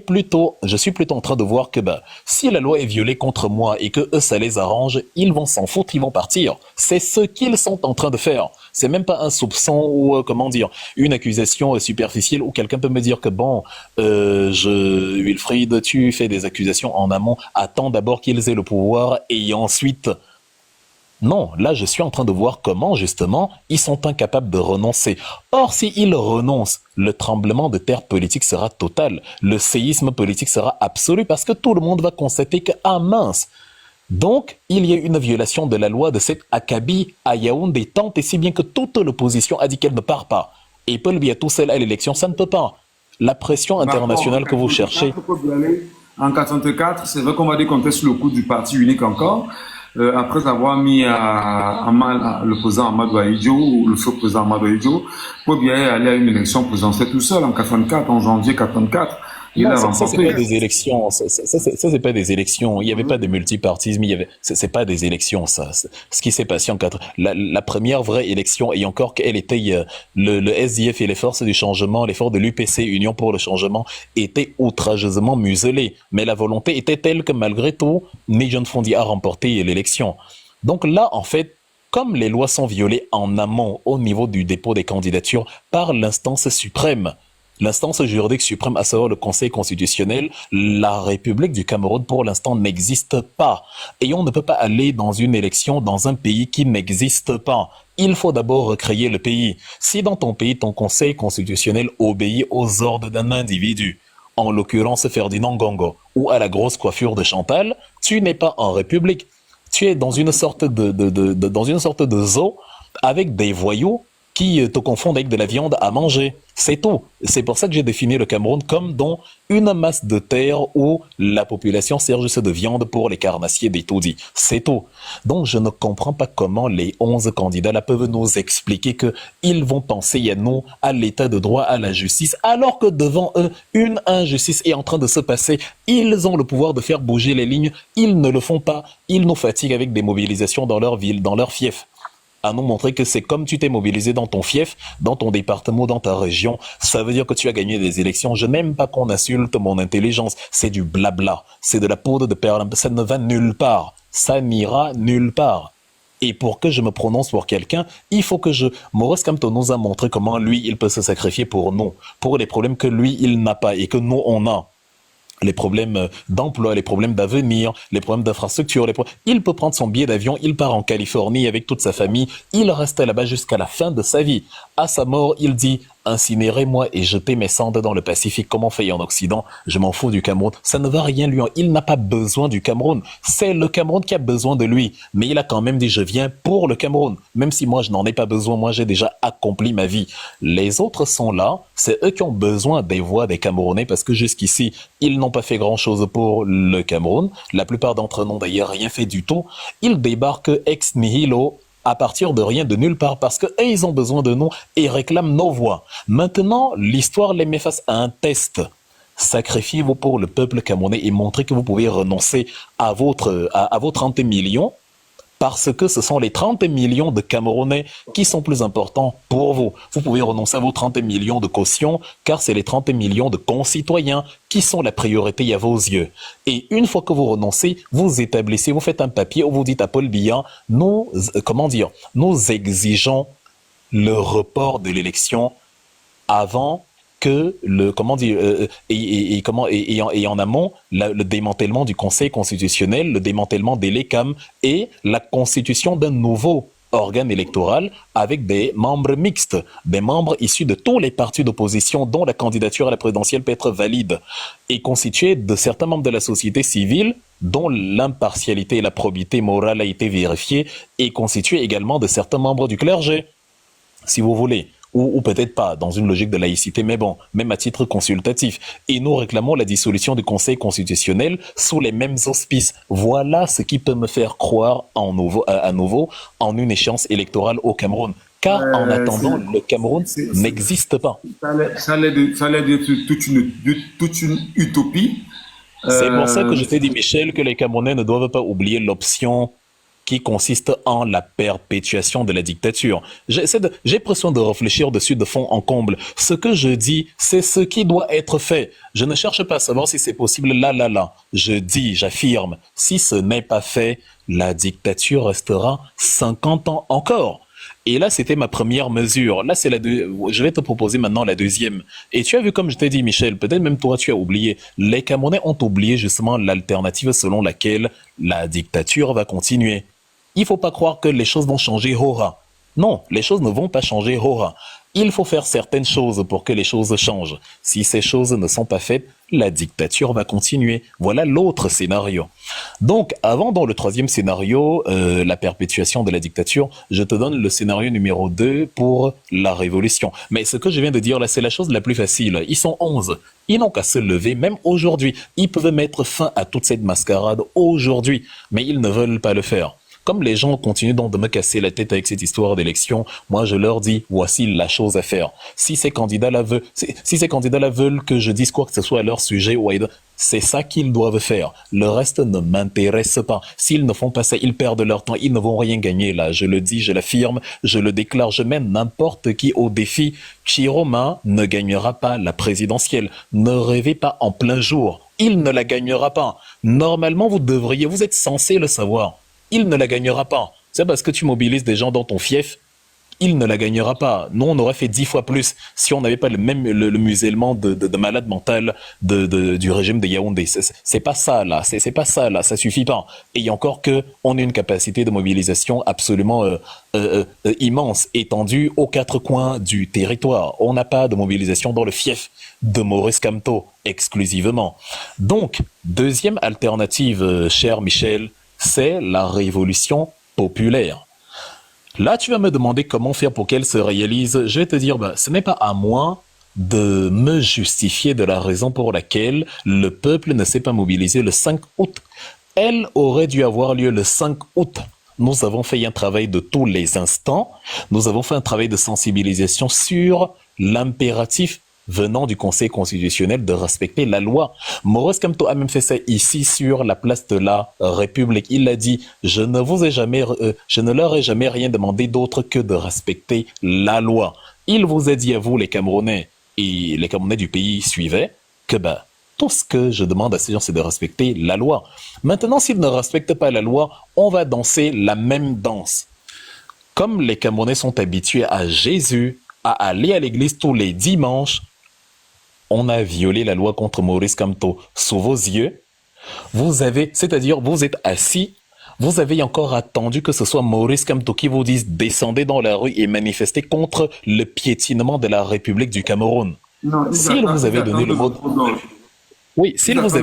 suis plutôt en train de voir que si la loi est violée contre moi et que eux, ça les arrange, ils vont s'en foutre, ils vont partir. C'est ce qu'ils sont en train de faire. C'est même pas un soupçon ou une accusation superficielle où quelqu'un peut me dire que Wilfried, tu fais des accusations en amont, attends d'abord qu'ils aient le pouvoir et ensuite... Non, là je suis en train de voir comment justement ils sont incapables de renoncer. Or, s'ils renoncent, le tremblement de terre politique sera total, le séisme politique sera absolu parce que tout le monde va constater que, ah mince, donc il y a une violation de la loi de cet acabit à Yaoundé, tant et si bien que toute l'opposition a dit qu'elle ne part pas. Et Paul Biya tout seul à l'élection, ça ne peut pas. La pression internationale que vous cherchez... En 84, c'est vrai qu'on va dire qu'on était sur le coup du parti unique encore. après avoir mis le président Amadou Ahidjo, ou le feu président Amadou Ahidjo, Paul Biya est allé à une élection présidentielle tout seul en 84, en janvier 84. Il Non, a ça c'est remporté. pas des élections. C'est pas des élections. Il y avait pas de multipartisme. C'est pas des élections. Ça, ce qui s'est passé en la première vraie élection, et encore qu'elle était le SDF et les forces du changement, les forces de l'UPC, Union pour le changement, étaient outrageusement muselés. Mais la volonté était telle que malgré tout, John Fondi a remporté l'élection. Donc là, en fait, comme les lois sont violées en amont au niveau du dépôt des candidatures par l'instance suprême, l'instance juridique suprême, à savoir le Conseil constitutionnel, la République du Cameroun, pour l'instant, n'existe pas. Et on ne peut pas aller dans une élection dans un pays qui n'existe pas. Il faut d'abord recréer le pays. Si dans ton pays, ton Conseil constitutionnel obéit aux ordres d'un individu, en l'occurrence Ferdinand Ngongo, ou à la grosse coiffure de Chantal, tu n'es pas en République. Tu es dans une sorte dans une sorte de zoo avec des voyous qui te confondent avec de la viande à manger. C'est tout. C'est pour ça que j'ai défini le Cameroun comme dans une masse de terre où la population sert juste de viande pour les carnassiers des taudis. C'est tout. Donc je ne comprends pas comment les 11 candidats là peuvent nous expliquer que ils vont penser à nous, à l'état de droit, à la justice, alors que devant eux, une injustice est en train de se passer. Ils ont le pouvoir de faire bouger les lignes. Ils ne le font pas. Ils nous fatiguent avec des mobilisations dans leur ville, dans leur fief, à nous montrer que c'est comme tu t'es mobilisé dans ton fief, dans ton département, dans ta région, ça veut dire que tu as gagné des élections. Je n'aime pas qu'on insulte mon intelligence. C'est du blabla. C'est de la poudre de perle. Ça ne va nulle part. Ça n'ira nulle part. Et pour que je me prononce pour quelqu'un, il faut que Maurice Kamto nous a montré comment lui, il peut se sacrifier pour nous, pour les problèmes que lui, il n'a pas et que nous, on a. Les problèmes d'emploi, les problèmes d'avenir, les problèmes d'infrastructure. Il peut prendre son billet d'avion, il part en Californie avec toute sa famille, il reste là-bas jusqu'à la fin de sa vie. À sa mort, il dit « Incinérez-moi et jetez mes cendres dans le Pacifique comme on fait en Occident. Je m'en fous du Cameroun. » Ça ne va rien lui. Il n'a pas besoin du Cameroun. C'est le Cameroun qui a besoin de lui. Mais il a quand même dit « Je viens pour le Cameroun. » Même si moi, je n'en ai pas besoin. Moi, j'ai déjà accompli ma vie. Les autres sont là. C'est eux qui ont besoin des voix des Camerounais parce que jusqu'ici, ils n'ont pas fait grand-chose pour le Cameroun. La plupart d'entre eux n'ont d'ailleurs rien fait du tout. Ils débarquent ex nihilo à partir de rien, de nulle part, parce que eux, ils ont besoin de nous et réclament nos voix. Maintenant, l'histoire les met face à un test. Sacrifiez-vous pour le peuple camerounais et montrez que vous pouvez renoncer à vos 30 millions, parce que ce sont les 30 millions de Camerounais qui sont plus importants pour vous. Vous pouvez renoncer à vos 30 millions de caution, car c'est les 30 millions de concitoyens qui sont la priorité à vos yeux. Et une fois que vous renoncez, vous établissez, vous faites un papier où vous dites à Paul Biya, nous exigeons le report de l'élection avant que et en amont le démantèlement du Conseil constitutionnel, le démantèlement des LECAM et la constitution d'un nouveau organe électoral avec des membres mixtes, des membres issus de tous les partis d'opposition dont la candidature à la présidentielle peut être valide et constituée de certains membres de la société civile dont l'impartialité et la probité morale a été vérifiée et constituée également de certains membres du clergé, si vous voulez. Ou peut-être pas, dans une logique de laïcité, mais bon, même à titre consultatif. Et nous réclamons la dissolution du Conseil constitutionnel sous les mêmes auspices. Voilà ce qui peut me faire croire à nouveau en une échéance électorale au Cameroun. Car en attendant, le Cameroun n'existe pas. Ça allait être toute une utopie. C'est pour ça que je t'ai dit, Michel, que les Camerounais ne doivent pas oublier l'option qui consiste en la perpétuation de la dictature. J'ai besoin de réfléchir dessus de fond en comble. Ce que je dis, c'est ce qui doit être fait. Je ne cherche pas à savoir si c'est possible là. Je dis, j'affirme, si ce n'est pas fait, la dictature restera 50 ans encore. Et là, c'était ma première mesure. Là, je vais te proposer maintenant la deuxième. Et tu as vu, comme je t'ai dit, Michel, peut-être même toi, tu as oublié. Les Camerounais ont oublié justement l'alternative selon laquelle la dictature va continuer. Il ne faut pas croire que les choses vont changer, hora. Non, les choses ne vont pas changer, hora. Il faut faire certaines choses pour que les choses changent. Si ces choses ne sont pas faites, la dictature va continuer. Voilà l'autre scénario. Donc, avant dans le troisième scénario, la perpétuation de la dictature, je te donne le scénario numéro 2 pour la révolution. Mais ce que je viens de dire là, c'est la chose la plus facile. Ils sont 11. Ils n'ont qu'à se lever, même aujourd'hui. Ils peuvent mettre fin à toute cette mascarade aujourd'hui, mais ils ne veulent pas le faire. Comme les gens continuent donc de me casser la tête avec cette histoire d'élection, moi je leur dis, voici la chose à faire. Si ces candidats-là veulent que je dise quoi que ce soit à leur sujet, c'est ça qu'ils doivent faire. Le reste ne m'intéresse pas. S'ils ne font pas ça, ils perdent leur temps. Ils ne vont rien gagner là. Je le dis, je l'affirme, je le déclare, je mène n'importe qui au défi. Chiroma ne gagnera pas la présidentielle. Ne rêvez pas en plein jour. Il ne la gagnera pas. Normalement, vous êtes censé le savoir. Il ne la gagnera pas. C'est parce que tu mobilises des gens dans ton fief. Il ne la gagnera pas. Nous, on aurait fait 10 fois plus si on n'avait pas le musellement de malade mental du régime de Yaoundé. C'est pas ça, là. C'est pas ça, là. Ça suffit pas. Et encore que, on a une capacité de mobilisation absolument immense, étendue aux 4 coins du territoire. On n'a pas de mobilisation dans le fief de Maurice Kamto, exclusivement. Donc, deuxième alternative, cher Michel, c'est la révolution populaire. Là, tu vas me demander comment faire pour qu'elle se réalise. Je vais te dire, ce n'est pas à moi de me justifier de la raison pour laquelle le peuple ne s'est pas mobilisé le 5 août. Elle aurait dû avoir lieu le 5 août. Nous avons fait un travail de tous les instants. Nous avons fait un travail de sensibilisation sur l'impératif venant du Conseil constitutionnel de respecter la loi. Maurice Kamto a même fait ça ici sur la place de la République. Il a dit, je ne leur ai jamais rien demandé d'autre que de respecter la loi. Il vous a dit à vous, les Camerounais, et les Camerounais du pays suivaient, que tout ce que je demande à ces gens, c'est de respecter la loi. Maintenant, s'ils ne respectent pas la loi, on va danser la même danse. Comme les Camerounais sont habitués à Jésus, à aller à l'église tous les dimanches, on a violé la loi contre Maurice Kamto sous vos yeux. Vous êtes assis, vous avez encore attendu que ce soit Maurice Kamto qui vous dise descendez dans la rue et manifestez contre le piétinement de la République du Cameroun. S'il vous avait donné le mot... Oui, s'il vous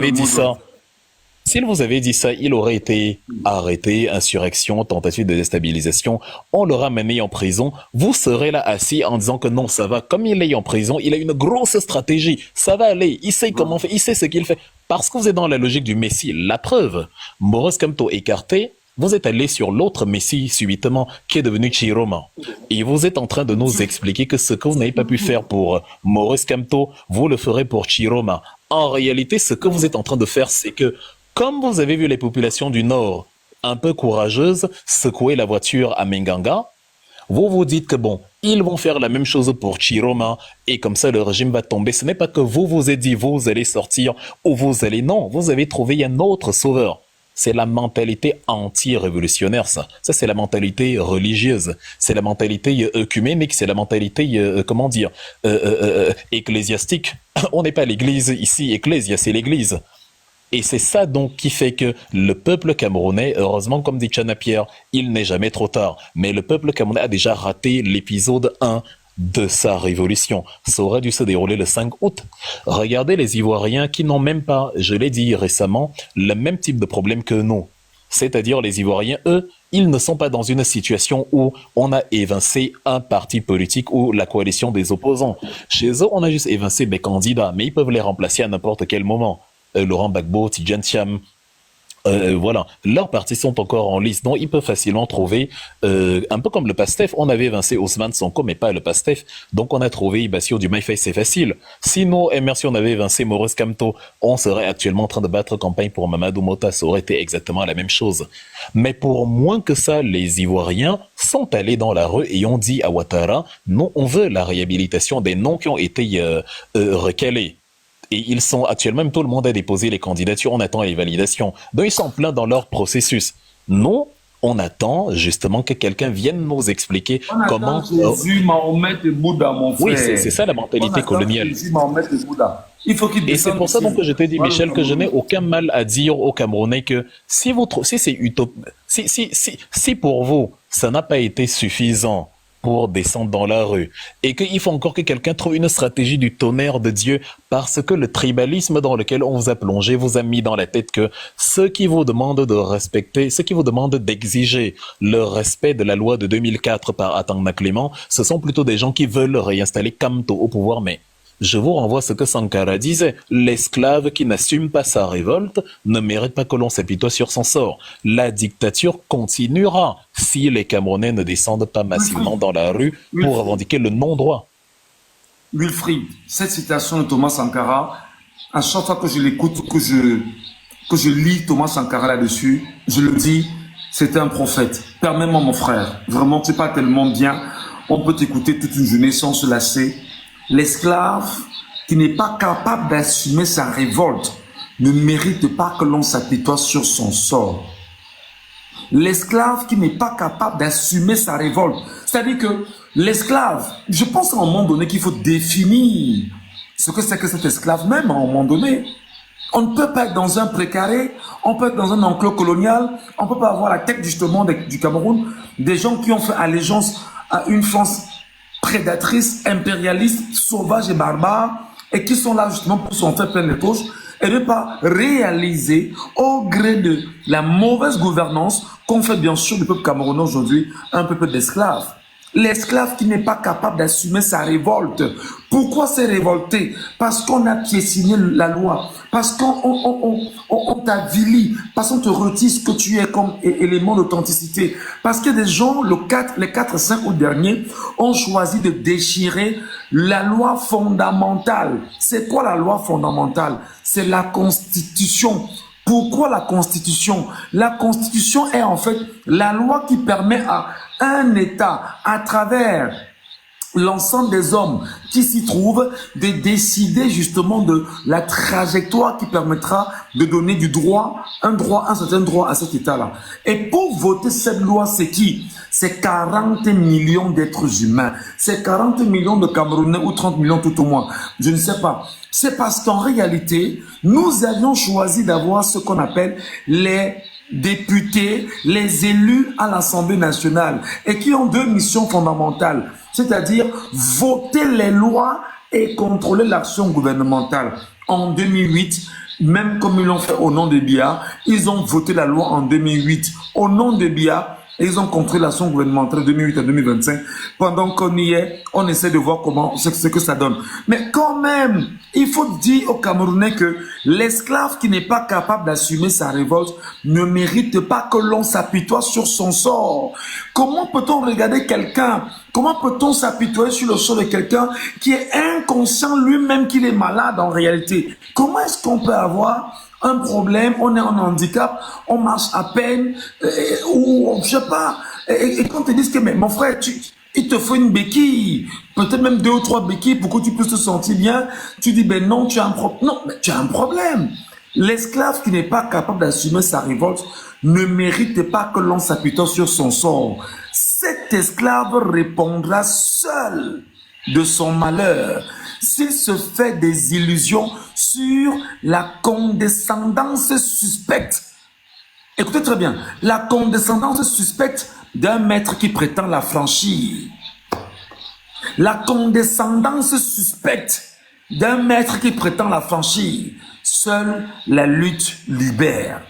avait dit ça, il aurait été arrêté, insurrection, tentative de déstabilisation, on l'aura mené en prison, vous serez là assis en disant que non, ça va, comme il est en prison, il a une grosse stratégie, ça va aller, il sait comment faire, il sait ce qu'il fait, parce que vous êtes dans la logique du Messie. La preuve, Maurice Kamto écarté, vous êtes allé sur l'autre Messie subitement, qui est devenu Chiroma. Et vous êtes en train de nous expliquer que ce que vous n'avez pas pu faire pour Maurice Kamto, vous le ferez pour Chiroma. En réalité, ce que vous êtes en train de faire, c'est que comme vous avez vu les populations du Nord un peu courageuses secouer la voiture à Menganga, vous vous dites que ils vont faire la même chose pour Chiroma et comme ça le régime va tomber. Ce n'est pas que vous vous êtes dit vous allez sortir ou vous allez... Non, vous avez trouvé un autre sauveur. C'est la mentalité anti-révolutionnaire, ça. Ça, c'est la mentalité religieuse. C'est la mentalité œcuménique, c'est la mentalité, ecclésiastique. On n'est pas l'église ici, ecclésia, c'est l'église. Et c'est ça donc qui fait que le peuple camerounais, heureusement comme dit Tchana Pierre, il n'est jamais trop tard. Mais le peuple camerounais a déjà raté l'épisode 1 de sa révolution. Ça aurait dû se dérouler le 5 août. Regardez les Ivoiriens qui n'ont même pas, je l'ai dit récemment, le même type de problème que nous. C'est-à-dire les Ivoiriens, eux, ils ne sont pas dans une situation où on a évincé un parti politique ou la coalition des opposants. Chez eux, on a juste évincé des candidats, mais ils peuvent les remplacer à n'importe quel moment. Laurent Gbagbo, Tidjane Thiam, voilà, leurs partis sont encore en liste, donc ils peuvent facilement trouver, un peu comme le PASTEF, on avait évincé Ousmane Sonko, mais pas le PASTEF, donc on a trouvé Ibassio du Maïfay, c'est facile. Sinon, merci, on avait évincé Maurice Kamto, on serait actuellement en train de battre campagne pour Mamadou Mota, ça aurait été exactement la même chose. Mais pour moins que ça, les Ivoiriens sont allés dans la rue et ont dit à Ouattara, non, on veut la réhabilitation des noms qui ont été recalés. Et ils sont actuellement, même tout le monde a déposé les candidatures, on attend les validations. Donc ils sont pleins dans leur processus. Nous, on attend justement que quelqu'un vienne nous expliquer comment... Jésus, Mahomet et Bouddha, mon frère. Oui, c'est ça la mentalité coloniale. Jésus, Mahomet et Bouddha. Il faut qu'ils et c'est pour ça donc que je t'ai dit, Michel, que je n'ai aucun mal à dire aux Camerounais que si c'est utopie, si pour vous, ça n'a pas été suffisant pour descendre dans la rue, et qu'il faut encore que quelqu'un trouve une stratégie du tonnerre de Dieu, parce que le tribalisme dans lequel on vous a plongé vous a mis dans la tête que ceux qui vous demandent de respecter, ceux qui vous demandent d'exiger le respect de la loi de 2004 par Atangna Clément, ce sont plutôt des gens qui veulent réinstaller Kamto au pouvoir, mais Je vous renvoie à ce que Sankara disait. L'esclave qui n'assume pas sa révolte ne mérite pas que l'on s'apitoie sur son sort. La dictature continuera si les Camerounais ne descendent pas massivement dans la rue pour revendiquer le non-droit. Wilfried, cette citation de Thomas Sankara, à chaque fois que je l'écoute, que je lis Thomas Sankara là-dessus, je le dis, c'est un prophète. Permets-moi mon frère, vraiment tu parles tellement bien, on peut t'écouter toute une journée sans se lasser. L'esclave qui n'est pas capable d'assumer sa révolte ne mérite pas que l'on s'apitoie sur son sort. L'esclave qui n'est pas capable d'assumer sa révolte, c'est-à-dire que l'esclave, je pense à un moment donné qu'il faut définir ce que c'est que cet esclave même à un moment donné. On ne peut pas être dans un précaré, on peut être dans un enclos colonial, on ne peut pas avoir la tête justement du Cameroun, des gens qui ont fait allégeance à une France prédatrice, impérialiste, sauvage et barbare, et qui sont là justement pour s'en faire plein les poches, et ne pas réaliser au gré de la mauvaise gouvernance qu'on fait bien sûr du peuple camerounais aujourd'hui, un peuple d'esclaves. L'esclave qui n'est pas capable d'assumer sa révolte. Pourquoi s'est révolté? Parce qu'on a piétiné la loi, parce qu'on t'avilit, parce qu'on te retire ce que tu es comme élément d'authenticité. Parce que des gens, les 4 5 août dernier, ont choisi de déchirer la loi fondamentale. C'est quoi la loi fondamentale? C'est la Constitution. Pourquoi la Constitution? La Constitution est en fait la loi qui permet à un État, à travers l'ensemble des hommes qui s'y trouvent, de décider justement de la trajectoire qui permettra de donner du droit, un certain droit à cet État-là. Et pour voter cette loi, c'est qui? C'est 40 millions d'êtres humains. C'est 40 millions de Camerounais ou 30 millions tout au moins. Je ne sais pas. C'est parce qu'en réalité, nous avions choisi d'avoir ce qu'on appelle les députés, les élus à l'Assemblée nationale et qui ont 2 missions fondamentales, c'est-à-dire voter les lois et contrôler l'action gouvernementale. En 2008, même comme ils l'ont fait au nom de Biya, ils ont voté la loi en 2008 au nom de Biya. Et ils ont contrôlé l'action gouvernementale de 2008 à 2025. Pendant qu'on y est, on essaie de voir ce que ça donne. Mais quand même, il faut dire aux Camerounais que l'esclave qui n'est pas capable d'assumer sa révolte ne mérite pas que l'on s'apitoie sur son sort. Comment peut-on regarder quelqu'un? Comment peut-on s'apitoyer sur le sort de quelqu'un qui est inconscient lui-même qu'il est malade en réalité? Comment est-ce qu'on peut avoir un problème, on est en handicap, on marche à peine, ou je sais pas, et quand ils te disent que mais mon frère, il te faut une béquille, peut-être même 2 ou 3 béquilles pour que tu puisses te sentir bien, tu dis ben non, tu as un problème. Non, mais tu as un problème. L'esclave qui n'est pas capable d'assumer sa révolte ne mérite pas que l'on s'apitoie sur son sort. Cet esclave répondra seul de son malheur s'il se fait des illusions sur la condescendance suspecte. Écoutez très bien, la condescendance suspecte d'un maître qui prétend la franchir. La condescendance suspecte d'un maître qui prétend la franchir. Seule la lutte libère.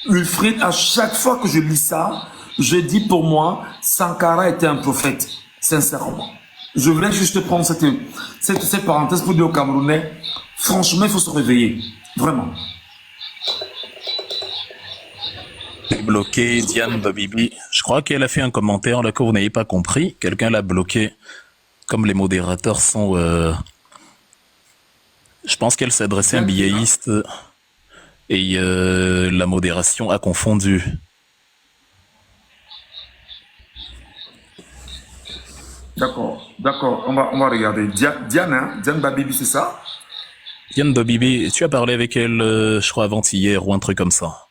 Wilfried, à chaque fois que je lis ça, je dis pour moi, Sankara était un prophète, sincèrement. Je voulais juste prendre cette parenthèse pour dire aux Camerounais, franchement, il faut se réveiller. Vraiment. Bloqué Diane Babibi. Je crois qu'elle a fait un commentaire là que vous n'avez pas compris. Quelqu'un l'a bloqué. Comme les modérateurs sont... Je pense qu'elle s'adressait à un billetiste et la modération a confondu. D'accord, on va regarder. Diane Babibi, c'est ça? Diane Babibi, tu as parlé avec elle, je crois, avant-hier ou un truc comme ça.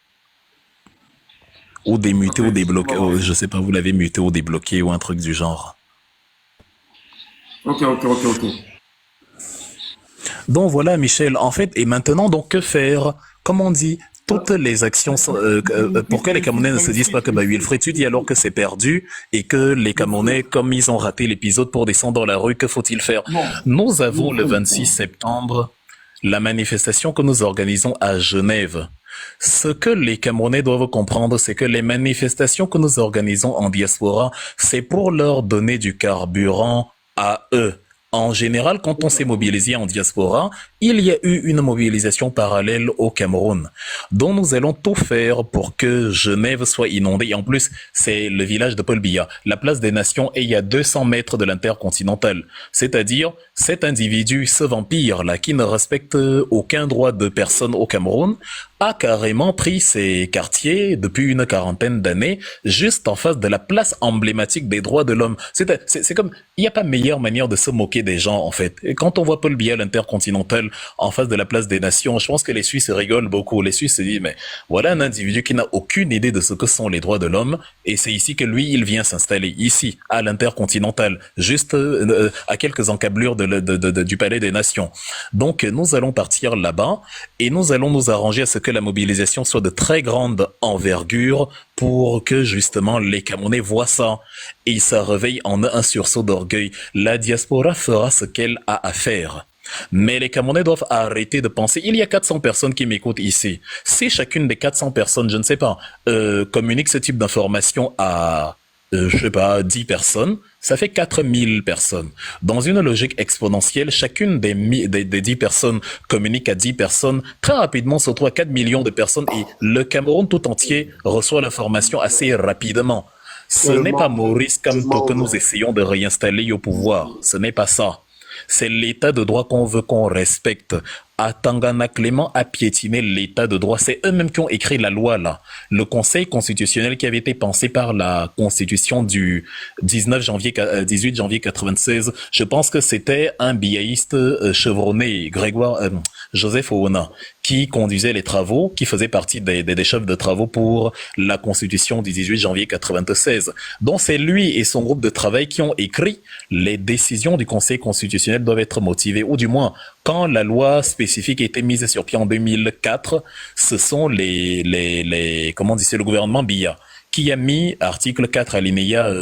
Ou démuté ou débloqué, je sais pas, vous l'avez muté ou débloqué ou un truc du genre. Ok. Donc voilà, Michel, en fait, et maintenant, donc, que faire? Comme on dit, toutes les actions, pour que les Camerounais ne se disent pas que Wilfried, tu dis alors que c'est perdu et que les Camerounais, comme ils ont raté l'épisode pour descendre dans la rue, que faut-il faire? Nous avons le 26 septembre la manifestation que nous organisons à Genève. Ce que les Camerounais doivent comprendre, c'est que les manifestations que nous organisons en diaspora, c'est pour leur donner du carburant à eux, En général, quand on s'est mobilisé en diaspora, il y a eu une mobilisation parallèle au Cameroun, dont nous allons tout faire pour que Genève soit inondée. Et en plus, c'est le village de Paul Biya, la place des Nations, et il y a 200 mètres de l'intercontinental. C'est-à-dire, cet individu, ce vampire-là, qui ne respecte aucun droit de personne au Cameroun, a carrément pris ses quartiers depuis une quarantaine d'années, juste en face de la place emblématique des droits de l'homme. C'est comme, il n'y a pas meilleure manière de se moquer des gens, en fait. Et quand on voit Paul Biya, l'intercontinental, en face de la place des Nations, je pense que les Suisses rigolent beaucoup. Les Suisses se disent, mais voilà un individu qui n'a aucune idée de ce que sont les droits de l'homme, et c'est ici que lui, il vient s'installer, ici, à l'intercontinental, juste à quelques encablures du Palais des Nations. Donc, nous allons partir là-bas, et nous allons nous arranger à ce que la mobilisation soit de très grande envergure pour que justement les Camerounais voient ça et ça réveille en eux un sursaut d'orgueil. La diaspora fera ce qu'elle a à faire. Mais les Camerounais doivent arrêter de penser. Il y a 400 personnes qui m'écoutent ici. Si chacune des 400 personnes, je ne sais pas, communique ce type d'information à, je sais pas, 10 personnes, ça fait 4000 personnes. Dans une logique exponentielle, chacune des 10 personnes communique à 10 personnes. Très rapidement, se retrouve à 4 millions de personnes et le Cameroun tout entier reçoit l'information assez rapidement. Ce n'est pas Maurice Kamto que nous essayons de réinstaller au pouvoir. Ce n'est pas ça. C'est l'état de droit qu'on veut qu'on respecte. Atangana Clément a piétiné l'état de droit. C'est eux-mêmes qui ont écrit la loi, là. Le Conseil constitutionnel qui avait été pensé par la Constitution du 18 janvier 96. Je pense que c'était un biaïste chevronné, Joseph Oona, qui conduisait les travaux, qui faisait partie des chefs de travaux pour la Constitution du 18 janvier 96. Donc c'est lui et son groupe de travail qui ont écrit les décisions du Conseil constitutionnel doivent être motivées, ou du moins, quand la loi spécifique a été mise sur pied en 2004, ce sont c'est le gouvernement Biya qui a mis article 4 alinéa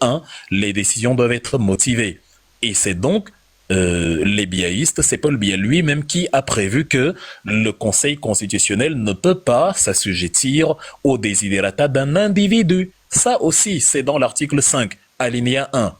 1, les décisions doivent être motivées. Et c'est donc les biaïstes, c'est Paul Biya lui-même qui a prévu que le Conseil constitutionnel ne peut pas s'assujettir aux desiderata d'un individu. Ça aussi, c'est dans l'article 5, alinéa 1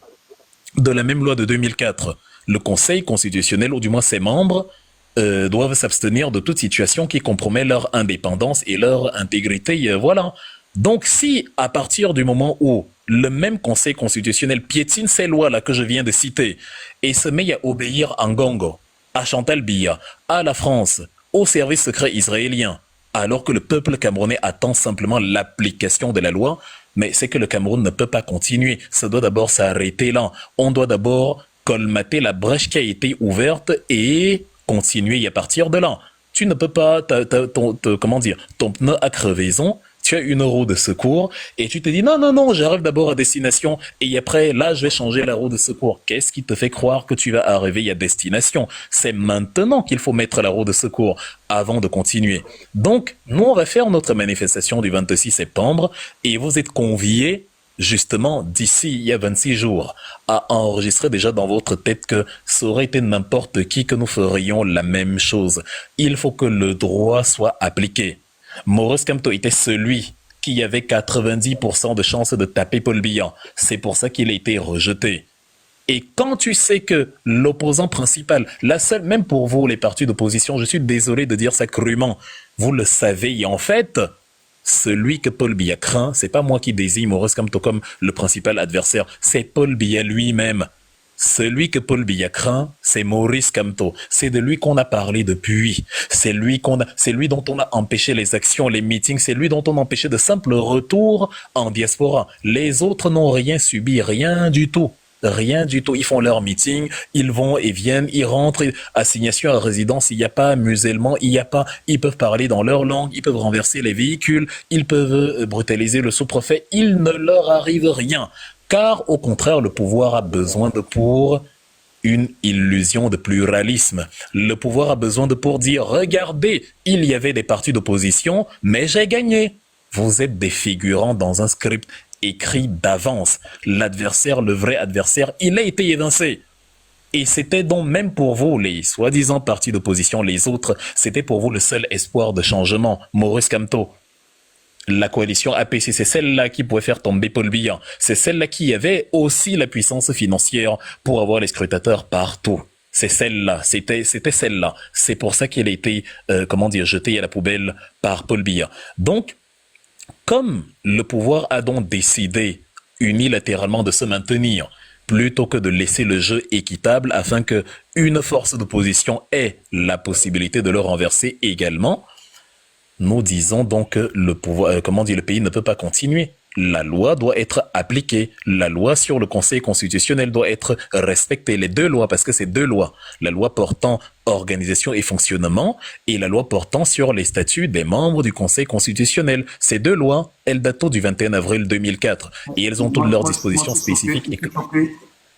de la même loi de 2004. Le Conseil constitutionnel, ou du moins ses membres, doivent s'abstenir de toute situation qui compromet leur indépendance et leur intégrité. Voilà. Donc si, à partir du moment où le même Conseil constitutionnel piétine ces lois-là que je viens de citer et se met à obéir à Ngongo, à Chantal Biya, à la France, au service secret israélien, alors que le peuple camerounais attend simplement l'application de la loi, mais c'est que le Cameroun ne peut pas continuer. Ça doit d'abord s'arrêter là. On doit d'abord colmater la brèche qui a été ouverte et continuer à partir de là. Tu ne peux pas, ton pneu à crevaison, tu as une roue de secours et tu te dis non, j'arrive d'abord à destination et après, là, je vais changer la roue de secours. Qu'est-ce qui te fait croire que tu vas arriver à destination? C'est maintenant qu'il faut mettre la roue de secours avant de continuer. Donc, nous, on va faire notre manifestation du 26 septembre et vous êtes conviés justement, d'ici, il y a 26 jours, à enregistrer déjà dans votre tête que ça aurait été n'importe qui que nous ferions la même chose. Il faut que le droit soit appliqué. Maurice Kamto était celui qui avait 90% de chances de taper Paul Biya. C'est pour ça qu'il a été rejeté. Et quand tu sais que l'opposant principal, la seule, même pour vous, les partis d'opposition, je suis désolé de dire ça crûment, vous le savez, et en fait, celui que Paul Biya craint, c'est pas moi qui désigne Maurice Kamto comme le principal adversaire, c'est Paul Biya lui-même. Celui que Paul Biya craint, c'est Maurice Kamto. C'est de lui qu'on a parlé depuis. C'est lui dont on a empêché les actions, les meetings. C'est lui dont on a empêché de simples retours en diaspora. Les autres n'ont rien subi, rien du tout. Rien du tout. Ils font leur meeting, ils vont et viennent, ils rentrent, assignation à résidence, il n'y a pas musulman, ils peuvent parler dans leur langue, ils peuvent renverser les véhicules, ils peuvent brutaliser le sous-préfet, il ne leur arrive rien. Car au contraire, le pouvoir a besoin de pour une illusion de pluralisme. Le pouvoir a besoin de pour dire, regardez, il y avait des partis d'opposition, mais j'ai gagné. Vous êtes des figurants dans un script écrit d'avance. L'adversaire, le vrai adversaire, il a été évincé. Et c'était donc même pour vous, les soi-disant partis d'opposition, les autres, c'était pour vous le seul espoir de changement. Maurice Kamto, La coalition APC, c'est celle-là qui pouvait faire tomber Paul Biya. C'est celle-là qui avait aussi la puissance financière pour avoir les scrutateurs partout. C'est celle-là, c'était celle-là. C'est pour ça qu'elle a été, jetée à la poubelle par Paul Biya. Donc, comme le pouvoir a donc décidé unilatéralement de se maintenir, plutôt que de laisser le jeu équitable afin que une force d'opposition ait la possibilité de le renverser également, nous disons donc que le pouvoir, le pays ne peut pas continuer. La loi doit être appliquée. La loi sur le Conseil constitutionnel doit être respectée. Les deux lois, parce que c'est deux lois. La loi portant organisation et fonctionnement et la loi portant sur les statuts des membres du Conseil constitutionnel. Ces deux lois, elles datent du 21 avril 2004 et elles ont toutes leurs dispositions spécifiques.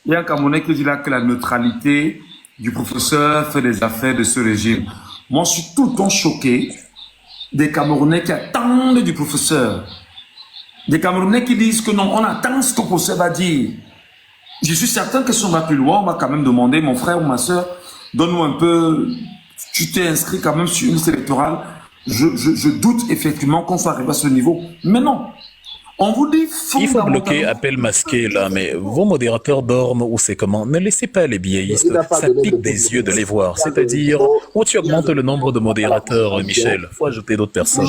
Il y a un Camerounais qui dit là que la neutralité du professeur fait des affaires de ce régime. Moi, je suis tout le temps choqué des Camerounais qui attendent du professeur. Des Camerounais qui disent que non, on attend ce que le professeur va dire. Je suis certain que si on va plus loin, on va quand même demander, mon frère ou ma soeur, donne-nous un peu, tu t'es inscrit quand même sur une liste électorale. Je doute effectivement qu'on soit arrivé à ce niveau. Mais non. On vous dit il faut bloquer appel masqué là, mais vos modérateurs dorment ou c'est comment? Ne laissez pas les biaistes, ça pique des yeux de les voir. C'est-à-dire, où tu augmentes le nombre de modérateurs, Michel, faut ajouter d'autres personnes.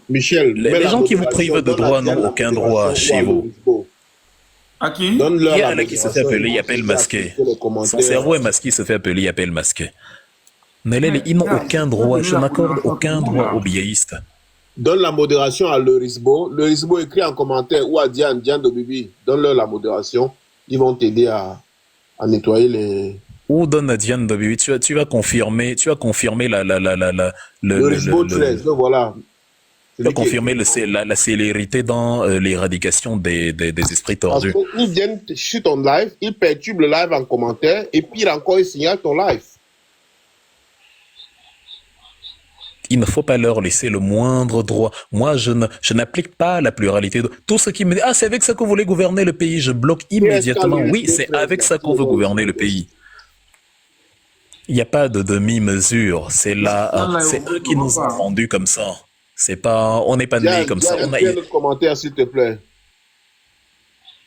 Les gens qui vous privent de droit n'ont aucun droit chez vous. À qui? Il y a un qui se fait appeler appel masqué. Son cerveau est masqué, il se fait appeler appel masqué. Ils n'ont aucun droit, je n'accorde aucun droit aux biaistes. Donne la modération à Leurisbo. Leurisbo écrit en commentaire ou à Diane de Bibi. Donne-leur la modération. Ils vont t'aider à nettoyer les... Ou donne à Diane de Bibi. Tu vas confirmer Leurisbo 13, voilà. Tu vas confirmer la célérité dans l'éradication des esprits tordus. Ils viennent sur ton live, ils perturbent le live en commentaire et puis encore ils signalent ton live. Il ne faut pas leur laisser le moindre droit. Moi, je n'applique pas la pluralité. Tout ce qui me dit, c'est avec ça que vous voulez gouverner le pays, je bloque immédiatement. Oui, c'est avec ça qu'on veut gouverner le pays. Il n'y a pas de demi-mesure. C'est eux qui nous ont rendus comme ça. C'est pas, on n'est pas nés comme ça. On a un autre commentaire, s'il te plaît.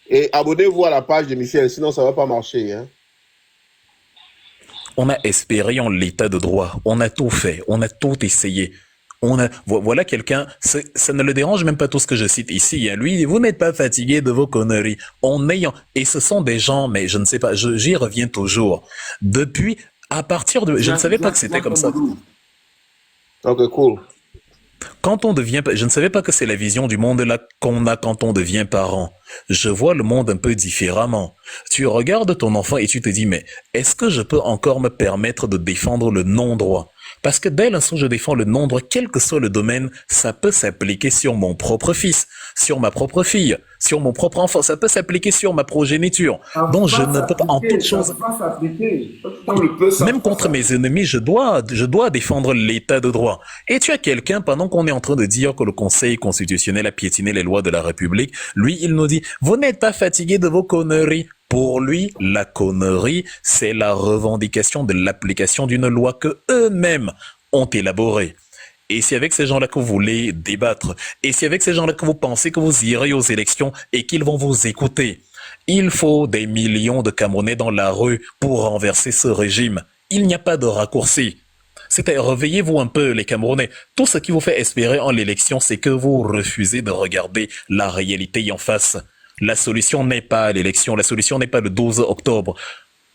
Et abonnez-vous à la page de Michel, sinon ça ne va pas marcher, hein. On a espéré en l'état de droit. On a tout fait. On a tout essayé. Voilà quelqu'un, ça ne le dérange même pas tout ce que je cite ici. Hein. Lui, vous n'êtes pas fatigué de vos conneries. Et ce sont des gens, mais je ne sais pas, j'y reviens toujours. Depuis, à partir de... Je ne savais pas que c'était comme ça. Ok, cool. Quand on devient, je ne savais pas que c'est la vision du monde là qu'on a quand on devient parent. Je vois le monde un peu différemment. Tu regardes ton enfant et tu te dis, mais est-ce que je peux encore me permettre de défendre le non-droit? Parce que dès l'instant où je défends le non-droit, quel que soit le domaine, ça peut s'appliquer sur mon propre fils, sur ma propre fille, sur mon propre enfant, ça peut s'appliquer sur ma progéniture. Donc je ne peux pas, en toute chose, même contre mes ennemis, je dois défendre l'état de droit. Et tu as quelqu'un, pendant qu'on est en train de dire que le Conseil constitutionnel a piétiné les lois de la République, lui, il nous dit, vous n'êtes pas fatigué de vos conneries. Pour lui, la connerie, c'est la revendication de l'application d'une loi que eux-mêmes ont élaborée. Et c'est avec ces gens-là que vous voulez débattre. Et c'est avec ces gens-là que vous pensez que vous irez aux élections et qu'ils vont vous écouter. Il faut des millions de Camerounais dans la rue pour renverser ce régime. Il n'y a pas de raccourci. C'est-à-dire, réveillez-vous un peu, les Camerounais. Tout ce qui vous fait espérer en l'élection, c'est que vous refusez de regarder la réalité en face. La solution n'est pas l'élection, la solution n'est pas le 12 octobre.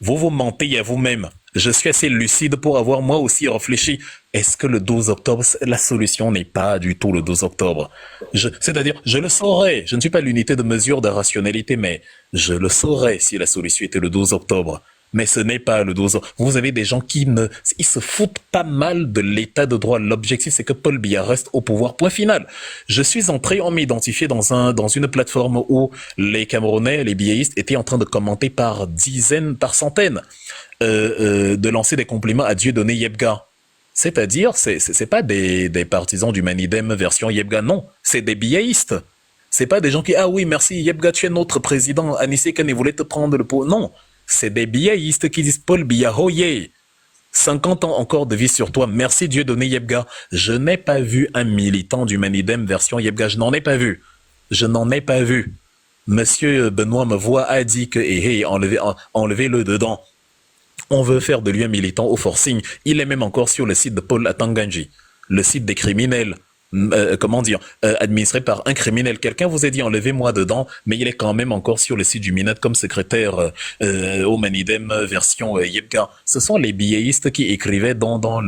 Vous mentez à vous-même. Je suis assez lucide pour avoir moi aussi réfléchi. Est-ce que le 12 octobre, la solution n'est pas du tout le 12 octobre? C'est-à-dire, je le saurais. Je ne suis pas l'unité de mesure de rationalité, mais je le saurais si la solution était le 12 octobre. Mais ce n'est pas le 12 octobre. Vous avez des gens ils se foutent pas mal de l'état de droit. L'objectif, c'est que Paul Biya reste au pouvoir. Point final. Je suis entré, on m'identifiait dans une plateforme où les Camerounais, les biaistes, étaient en train de commenter par dizaines, par centaines, de lancer des compliments à Dieudonné Yebga. C'est-à-dire, c'est pas des partisans du Manidem version Yebga, non. C'est des biaistes. C'est pas des gens qui, oui, merci, Yebga, tu es notre président, Anissé Kane voulait te prendre le pot. Non. C'est des biaistes qui disent Paul Biya, hoye. 50 ans encore de vie sur toi. Merci Dieu donné Yebga. Je n'ai pas vu un militant du Manidem version Yebga. Je n'en ai pas vu. Je n'en ai pas vu. Monsieur Benoît Mevois a dit que enlevez-le dedans. On veut faire de lui un militant au forcing. Il est même encore sur le site de Paul Atanganji, le site des criminels. Administré par un criminel. Quelqu'un vous a dit enlevez-moi dedans, mais il est quand même encore sur le site du Minat comme secrétaire au Manidem version Yebga. Ce sont les billettistes qui écrivaient dans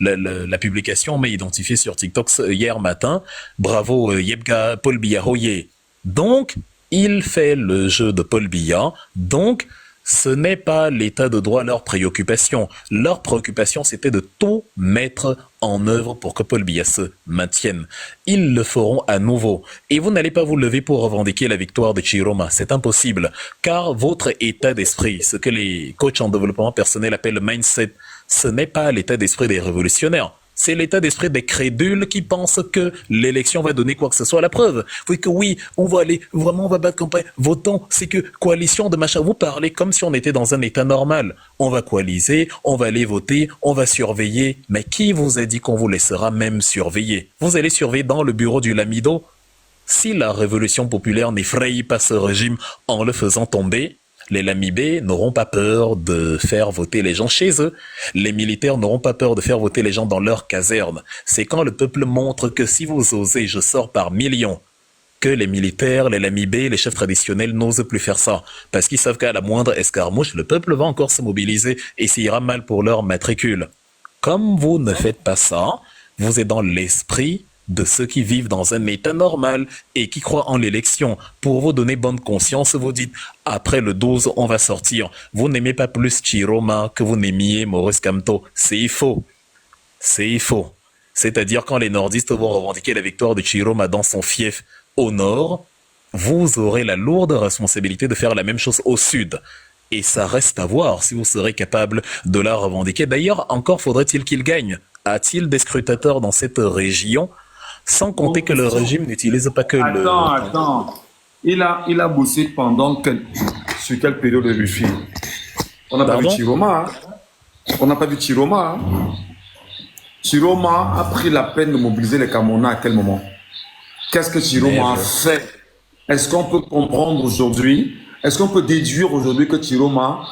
la publication, mais identifiée sur TikTok hier matin. Bravo Yebga, Paul Biya Hoye. Donc, il fait le jeu de Paul Biya. Donc, ce n'est pas l'état de droit leur préoccupation. Leur préoccupation, c'était de tout mettre en œuvre pour que Paul Biya se maintienne. Ils le feront à nouveau. Et vous n'allez pas vous lever pour revendiquer la victoire de Chiroma. C'est impossible. Car votre état d'esprit, ce que les coachs en développement personnel appellent le mindset, ce n'est pas l'état d'esprit des révolutionnaires. C'est l'état d'esprit des crédules qui pensent que l'élection va donner quoi que ce soit. La preuve, oui que oui, on va aller, vraiment on va battre campagne. Votons, c'est que coalition de machin. Vous parlez comme si on était dans un état normal. On va coaliser, on va aller voter, on va surveiller. Mais qui vous a dit qu'on vous laissera même surveiller? Vous allez surveiller dans le bureau du Lamido? Si la révolution populaire n'effraie pas ce régime en le faisant tomber, les Lamibés n'auront pas peur de faire voter les gens chez eux. Les militaires n'auront pas peur de faire voter les gens dans leur caserne. C'est quand le peuple montre que si vous osez, je sors par millions, que les militaires, les Lamibés, les chefs traditionnels n'osent plus faire ça. Parce qu'ils savent qu'à la moindre escarmouche, le peuple va encore se mobiliser et ça ira mal pour leur matricule. Comme vous ne faites pas ça, vous êtes dans l'esprit de ceux qui vivent dans un état normal et qui croient en l'élection. Pour vous donner bonne conscience, vous dites, après le 12, on va sortir. Vous n'aimez pas plus Chiroma que vous n'aimiez Maurice Kamto. C'est faux. C'est faux. C'est-à-dire quand les nordistes vont revendiquer la victoire de Chiroma dans son fief au nord, vous aurez la lourde responsabilité de faire la même chose au sud. Et ça reste à voir si vous serez capable de la revendiquer. D'ailleurs, encore faudrait-il qu'il gagne. A-t-il des scrutateurs dans cette région? Sans compter que le régime n'utilise pas que le... Attends. Il a bossé sur quelle période de Rufi? On n'a pas vu Chiroma. On n'a pas vu Chiroma. Chiroma a pris la peine de mobiliser les Camerounais à quel moment? Qu'est-ce que Chiroma a fait? Est-ce qu'on peut comprendre aujourd'hui? Est-ce qu'on peut déduire aujourd'hui que Chiroma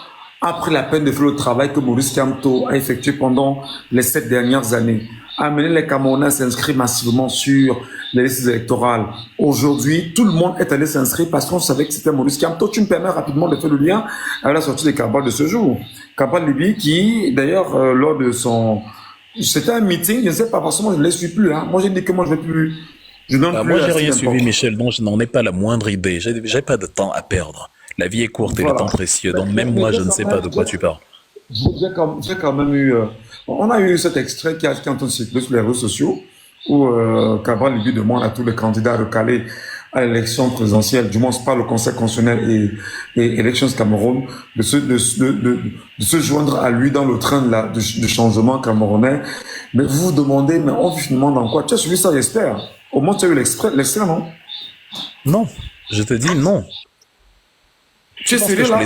a pris la peine de faire le travail que Maurice Kamto a effectué pendant les 7 dernières années? Amener les Camerounais à s'inscrire massivement sur les listes électorales. Aujourd'hui, tout le monde est allé s'inscrire parce qu'on savait que c'était Maurice Kamto. Tu me permets rapidement de faire le lien avec la sortie de Cabral de ce jour. Cabral Libi qui, d'ailleurs, lors de son... C'était un meeting, je ne sais pas, forcément, je ne les suis plus. Hein. Moi, j'ai dit que moi, je ne vais plus... moi, j'ai rien suivi, Michel, donc je n'en ai pas la moindre idée. J'ai pas de temps à perdre. La vie est courte et le temps précieux. Donc même moi, je ne sais pas de quoi tu parles. J'ai quand même eu... on a eu cet extrait qui est en train de circuler sur les réseaux sociaux où Cabral lui demande à tous les candidats recalés à l'élection présidentielle, du moins par le Conseil constitutionnel et Elections Cameroun, de se joindre à lui dans le train du changement camerounais. Mais vous vous demandez, mais on vit finalement dans quoi? Tu as suivi ça, j'espère. Au moins, tu as eu l'extrait, non? Non, je te dis non. Tu es sérieux là?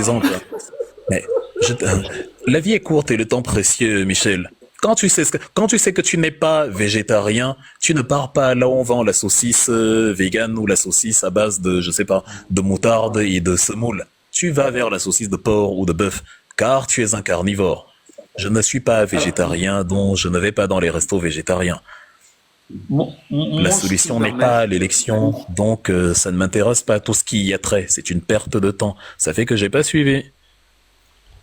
Mais la vie est courte et le temps précieux, Michel. Quand tu sais que tu n'es pas végétarien, tu ne pars pas là où on vend la saucisse végane ou la saucisse à base de, je sais pas, de moutarde et de semoule. Tu vas vers la saucisse de porc ou de bœuf, car tu es un carnivore. Je ne suis pas végétarien, donc je ne vais pas dans les restos végétariens. La solution n'est pas l'élection, donc ça ne m'intéresse pas tout ce qui y a trait. C'est une perte de temps. Ça fait que j'ai pas suivi.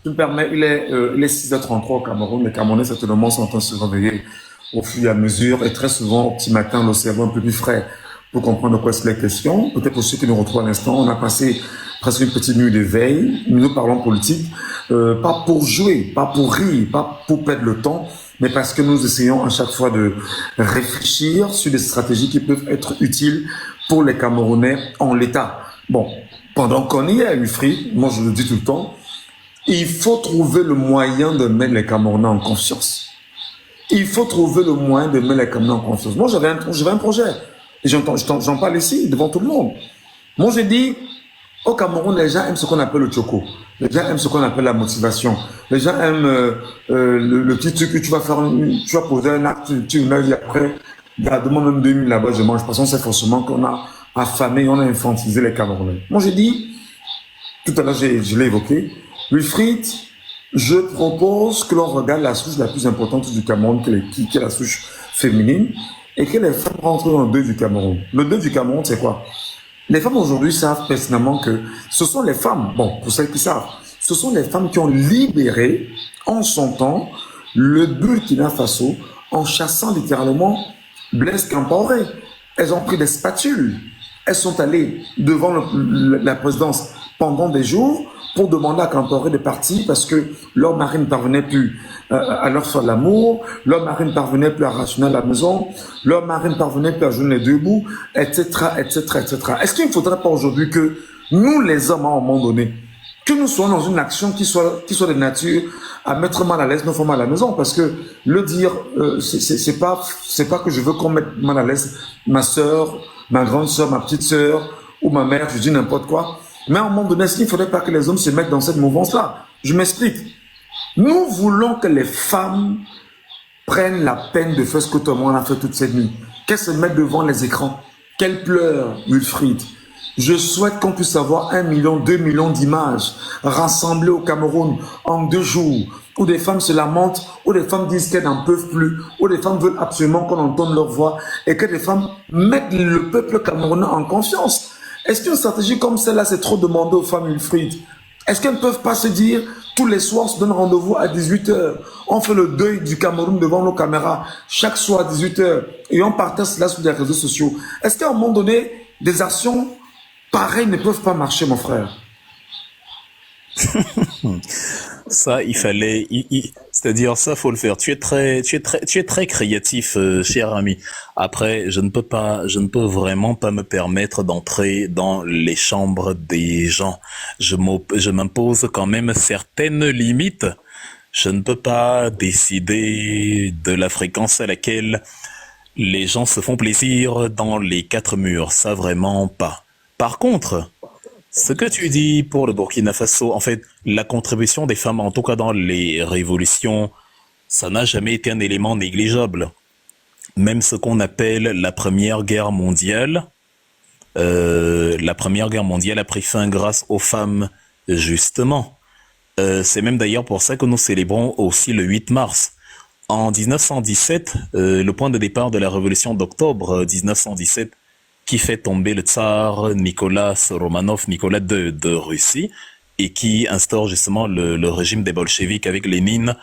Tu me permets, il est 6h33 au Cameroun. Les Camerounais, certainement, sont en train de se réveiller au fur et à mesure. Et très souvent, au petit matin, le cerveau un peu plus frais pour comprendre de quoi c'est la question. Peut-être pour ceux qui nous retrouvent à l'instant, on a passé presque une petite minute de veille. Nous parlons politique. Pas pour jouer, pas pour rire, pas pour perdre le temps, mais parce que nous essayons à chaque fois de réfléchir sur des stratégies qui peuvent être utiles pour les Camerounais en l'état. Bon, pendant qu'on y est à Ufri, moi je le dis tout le temps, il faut trouver le moyen de mettre les Camerounais en confiance. Il faut trouver le moyen de mettre les Camerounais en confiance. Moi, j'avais un projet. Et j'en parle ici, devant tout le monde. Moi, j'ai dit, Au Cameroun, les gens aiment ce qu'on appelle le choco. Les gens aiment ce qu'on appelle la motivation. Les gens aiment le petit truc que tu vas faire, tu vas poser un acte, tu nages après, garde-moi même 2000 là-bas, je mange. Parce qu'on sait forcément qu'on a affamé, on a infantilisé les Camerounais. Moi, j'ai dit, tout à l'heure, je l'ai évoqué, Wilfried, je propose que l'on regarde la souche la plus importante du Cameroun, qui est la souche féminine, et que les femmes rentrent dans le deuil du Cameroun. Le deuil du Cameroun, c'est quoi? Les femmes aujourd'hui savent personnellement que ce sont les femmes, bon, pour celles qui savent, ce sont les femmes qui ont libéré, en son temps, le Burkina Faso, en chassant littéralement Blaise Compaoré. Elles ont pris des spatules. Elles sont allées devant la présidence pendant des jours pour demander à Compaoré de partir parce que leur mari ne parvenait plus à leur faire l'amour, leur mari ne parvenait plus à rationner à la maison, leur mari ne parvenait plus à jouer les deux bouts, etc., etc., etc. Est-ce qu'il ne faudrait pas aujourd'hui que nous, les hommes, à un moment donné, que nous soyons dans une action qui soit de nature à mettre mal à l'aise nos femmes à la maison, parce que le dire, c'est pas que je veux qu'on mette mal à l'aise ma soeur, ma grande soeur, ma petite soeur ou ma mère, je dis n'importe quoi. Mais à un moment donné, est-ce qu'il ne faudrait pas que les hommes se mettent dans cette mouvance-là? Je m'explique. Nous voulons que les femmes prennent la peine de faire ce que tout le monde a fait toute cette nuit. Qu'elles se mettent devant les écrans, qu'elles pleurent, Wilfried. Je souhaite qu'on puisse avoir 1 million, 2 millions d'images rassemblées au Cameroun en 2 jours, où des femmes se lamentent, où des femmes disent qu'elles n'en peuvent plus, où des femmes veulent absolument qu'on entende leur voix, et que des femmes mettent le peuple camerounais en confiance. Est-ce qu'une stratégie comme celle-là, c'est trop demandé aux femmes, Wilfried? Est-ce qu'elles ne peuvent pas se dire, tous les soirs, on se donne rendez-vous à 18h, on fait le deuil du Cameroun devant nos caméras, chaque soir à 18h, et on partage cela sur les réseaux sociaux. Est-ce qu'à un moment donné, des actions pareilles ne peuvent pas marcher, mon frère? Ça, il fallait, c'est-à-dire ça, faut le faire. Tu es très créatif, cher ami. Après, je ne peux vraiment pas me permettre d'entrer dans les chambres des gens. Je m'impose quand même certaines limites. Je ne peux pas décider de la fréquence à laquelle les gens se font plaisir dans les 4 murs. Ça, vraiment pas. Par contre, ce que tu dis pour le Burkina Faso, en fait, la contribution des femmes, en tout cas dans les révolutions, ça n'a jamais été un élément négligeable. Même ce qu'on appelle la Première Guerre mondiale, a pris fin grâce aux femmes, justement. C'est même d'ailleurs pour ça que nous célébrons aussi le 8 mars. En 1917, le point de départ de la révolution d'octobre 1917, qui fait tomber le tsar Nicolas Romanov, Nicolas II de Russie, et qui instaure justement le régime des bolcheviks avec Lénine,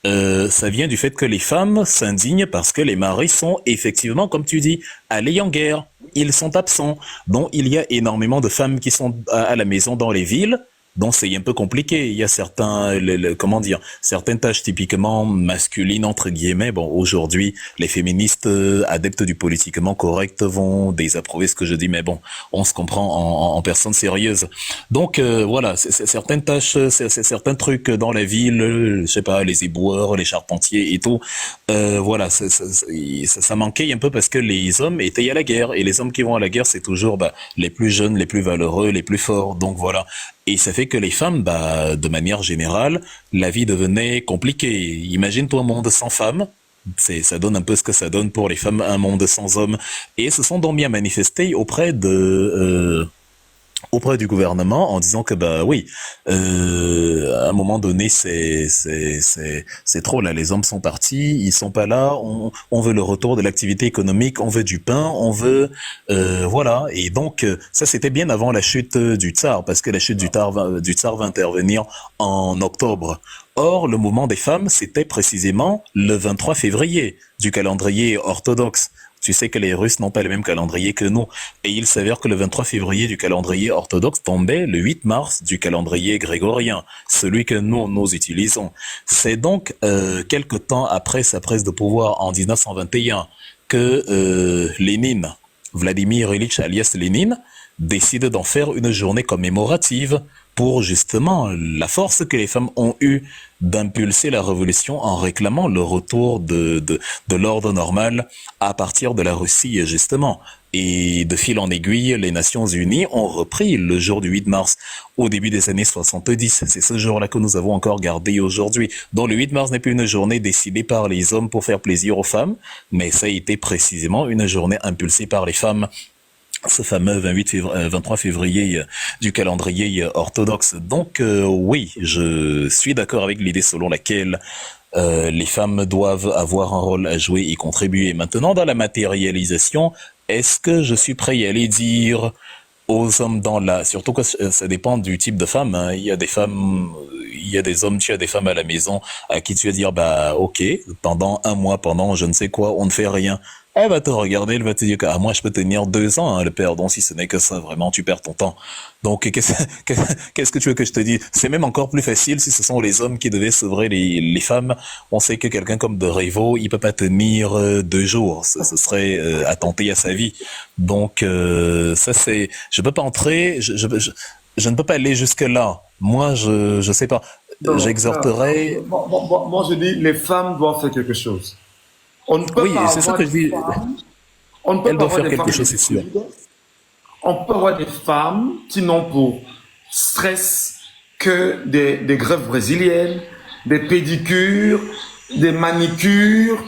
ça vient du fait que les femmes s'indignent parce que les maris sont effectivement, comme tu dis, allés en guerre. Ils sont absents. Donc il y a énormément de femmes qui sont à la maison dans les villes. Donc c'est un peu compliqué. Il y a certaines tâches typiquement masculines entre guillemets. Bon, aujourd'hui, les féministes adeptes du politiquement correct vont désapprouver ce que je dis, mais bon, on se comprend en personne sérieuse. Donc voilà, c'est certaines tâches, c'est certains trucs dans la ville, je sais pas, les éboueurs, les charpentiers et tout. Voilà, ça manquait un peu parce que les hommes étaient à la guerre et les hommes qui vont à la guerre, c'est toujours les plus jeunes, les plus valeureux, les plus forts. Donc voilà. Et ça fait que les femmes, de manière générale, la vie devenait compliquée. Imagine-toi un monde sans femmes. Ça donne un peu ce que ça donne pour les femmes, un monde sans hommes. Et se sont donc bien manifestés auprès du gouvernement en disant que oui, à un moment donné c'est trop là, les hommes sont partis, ils sont pas là, on veut le retour de l'activité économique, on veut du pain, on veut voilà. Et donc ça c'était bien avant la chute du tsar, parce que la chute du tsar va intervenir en octobre. Or le mouvement des femmes c'était précisément le 23 février du calendrier orthodoxe. Tu sais que les Russes n'ont pas le même calendrier que nous. Et il s'avère que le 23 février du calendrier orthodoxe tombait le 8 mars du calendrier grégorien, celui que nous utilisons. C'est donc quelque temps après sa prise de pouvoir en 1921 que Lénine, Vladimir Ilyich alias Lénine, décide d'en faire une journée commémorative pour justement la force que les femmes ont eue d'impulser la révolution en réclamant le retour de l'ordre normal à partir de la Russie, justement. Et de fil en aiguille, les Nations Unies ont repris le jour du 8 mars au début des années 70. C'est ce jour-là que nous avons encore gardé aujourd'hui. Donc le 8 mars n'est plus une journée décidée par les hommes pour faire plaisir aux femmes, mais ça a été précisément une journée impulsée par les femmes. Ce fameux 23 février du calendrier orthodoxe. Donc oui, je suis d'accord avec l'idée selon laquelle les femmes doivent avoir un rôle à jouer et contribuer. Maintenant, dans la matérialisation, est-ce que je suis prêt à aller dire aux hommes surtout que ça dépend du type de femme, hein. Il y a des femmes, il y a des hommes, tu as des femmes à la maison à qui tu vas dire, bah, ok, pendant un mois, pendant je ne sais quoi, on ne fait rien. Elle va te regarder, elle va te dire que, moi, je peux tenir 2 ans, hein, le perdon, si ce n'est que ça, vraiment, tu perds ton temps. Donc, qu'est-ce que tu veux que je te dise? C'est même encore plus facile si ce sont les hommes qui devaient sevrer les femmes. On sait que quelqu'un comme de Reyvaux, il peut pas tenir 2 jours. Ce serait attenter à sa vie. Donc, ça c'est, je peux pas entrer, je ne peux pas aller jusque là. Moi, je sais pas. J'exhorterais. Moi, je dis, les femmes doivent faire quelque chose. On ne peut oui, pas c'est ça que je dis. Elle doit faire quelque chose, c'est sûr. On peut avoir des femmes qui n'ont pour stress que des greffes brésiliennes, des pédicures, des manicures,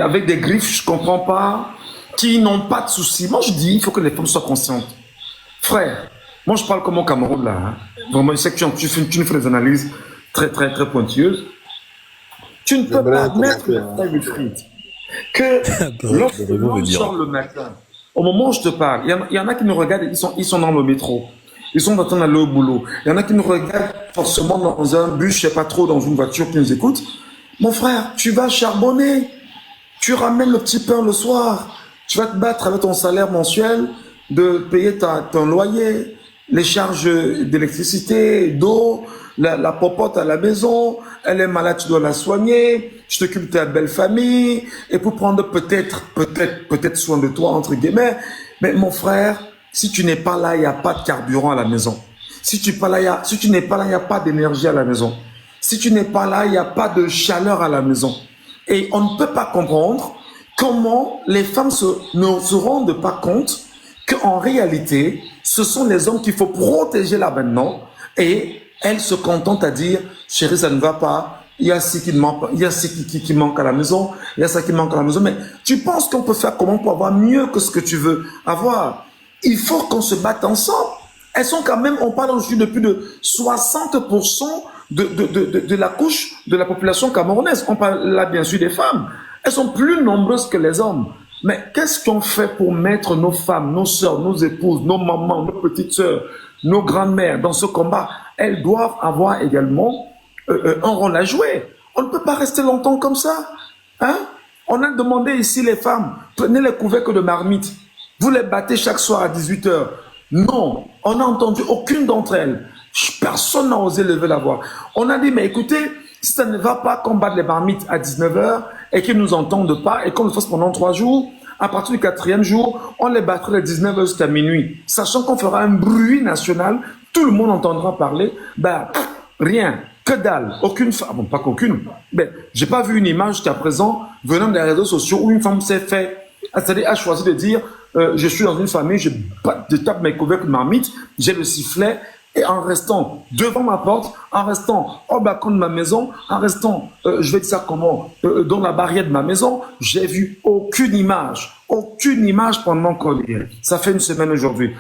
avec des griffes, je comprends pas, qui n'ont pas de soucis. Moi, je dis, il faut que les femmes soient conscientes. Frère, moi, je parle comme au Cameroun, là. Hein. Vraiment, je sais que tu nous fais des analyses très, très, très pointilleuses. Tu ne peux pas mettre le frites. Que lorsque l'on sort le matin, au moment où je te parle, il y en a qui nous regardent, ils sont dans le métro, ils sont en train d'aller au boulot. Il y en a qui nous regardent forcément dans un bus, je sais pas trop, dans une voiture qui nous écoute. Mon frère, tu vas charbonner, tu ramènes le petit pain le soir, tu vas te battre avec ton salaire mensuel de payer ton loyer, les charges d'électricité, d'eau, la popote à la maison, elle est malade, tu dois la soigner, tu t'occupes de ta belle famille, et pour prendre peut-être soin de toi, entre guillemets. Mais mon frère, si tu n'es pas là, il n'y a pas de carburant à la maison. Si tu n'es pas là, il n'y a pas d'énergie à la maison. Si tu n'es pas là, il n'y a pas de chaleur à la maison. Et on ne peut pas comprendre comment les femmes ne se rendent pas compte qu'en réalité, ce sont les hommes qu'il faut protéger là maintenant, et elles se contentent à dire, chérie, ça ne va pas, il y a ce qui manque, il y a ce qui manque à la maison, il y a ça qui manque à la maison. Mais tu penses qu'on peut faire comment pour avoir mieux que ce que tu veux avoir? Il faut qu'on se batte ensemble. Elles sont quand même, on parle aujourd'hui de plus de 60% de la couche de la population camerounaise. On parle là bien sûr des femmes. Elles sont plus nombreuses que les hommes. Mais qu'est-ce qu'on fait pour mettre nos femmes, nos sœurs, nos épouses, nos mamans, nos petites sœurs, nos grandes-mères dans ce combat? Elles doivent avoir également un rôle à jouer. On ne peut pas rester longtemps comme ça. Hein? On a demandé ici les femmes, prenez les couvercles de marmite. Vous les battez chaque soir à 18 h. Non, on n'a entendu aucune d'entre elles. Personne n'a osé lever la voix. On a dit, mais écoutez, si ça ne va pas combattre les marmites à 19 h et qu'ils ne nous entendent pas et qu'on le fasse pendant 3 jours, à partir du 4e jour, on les battra de 19 h jusqu'à minuit. Sachant qu'on fera un bruit national, tout le monde entendra parler, ben, rien, que dalle, aucune femme, bon, pas qu'aucune, ben, j'ai pas vu une image jusqu'à présent venant des réseaux sociaux où une femme s'est fait, c'est-à-dire a choisi de dire, je suis dans une famille, je tape mes couvercles de marmite, j'ai le sifflet, et en restant devant ma porte, en restant au balcon de ma maison, en restant, je vais dire ça comment, dans la barrière de ma maison, j'ai vu aucune image pendant qu'on est. Ça fait une semaine aujourd'hui.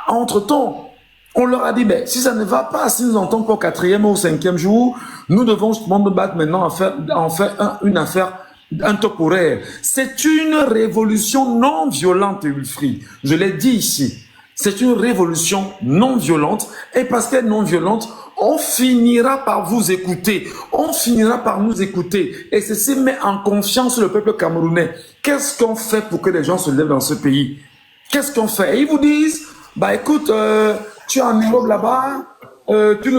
Entre-temps, on leur a dit, ben, si ça ne va pas, si nous entendons qu'au 4e ou au 5e jour, nous devons justement nous battre maintenant en faire une affaire intemporelle. C'est une révolution non violente, Wilfried. Je l'ai dit ici. C'est une révolution non violente. Et parce qu'elle est non violente, on finira par vous écouter. On finira par nous écouter. Et ceci met en confiance le peuple camerounais. Qu'est-ce qu'on fait pour que les gens se lèvent dans ce pays? Qu'est-ce qu'on fait? Et ils vous disent, bah écoute, tu es en Europe là-bas, tu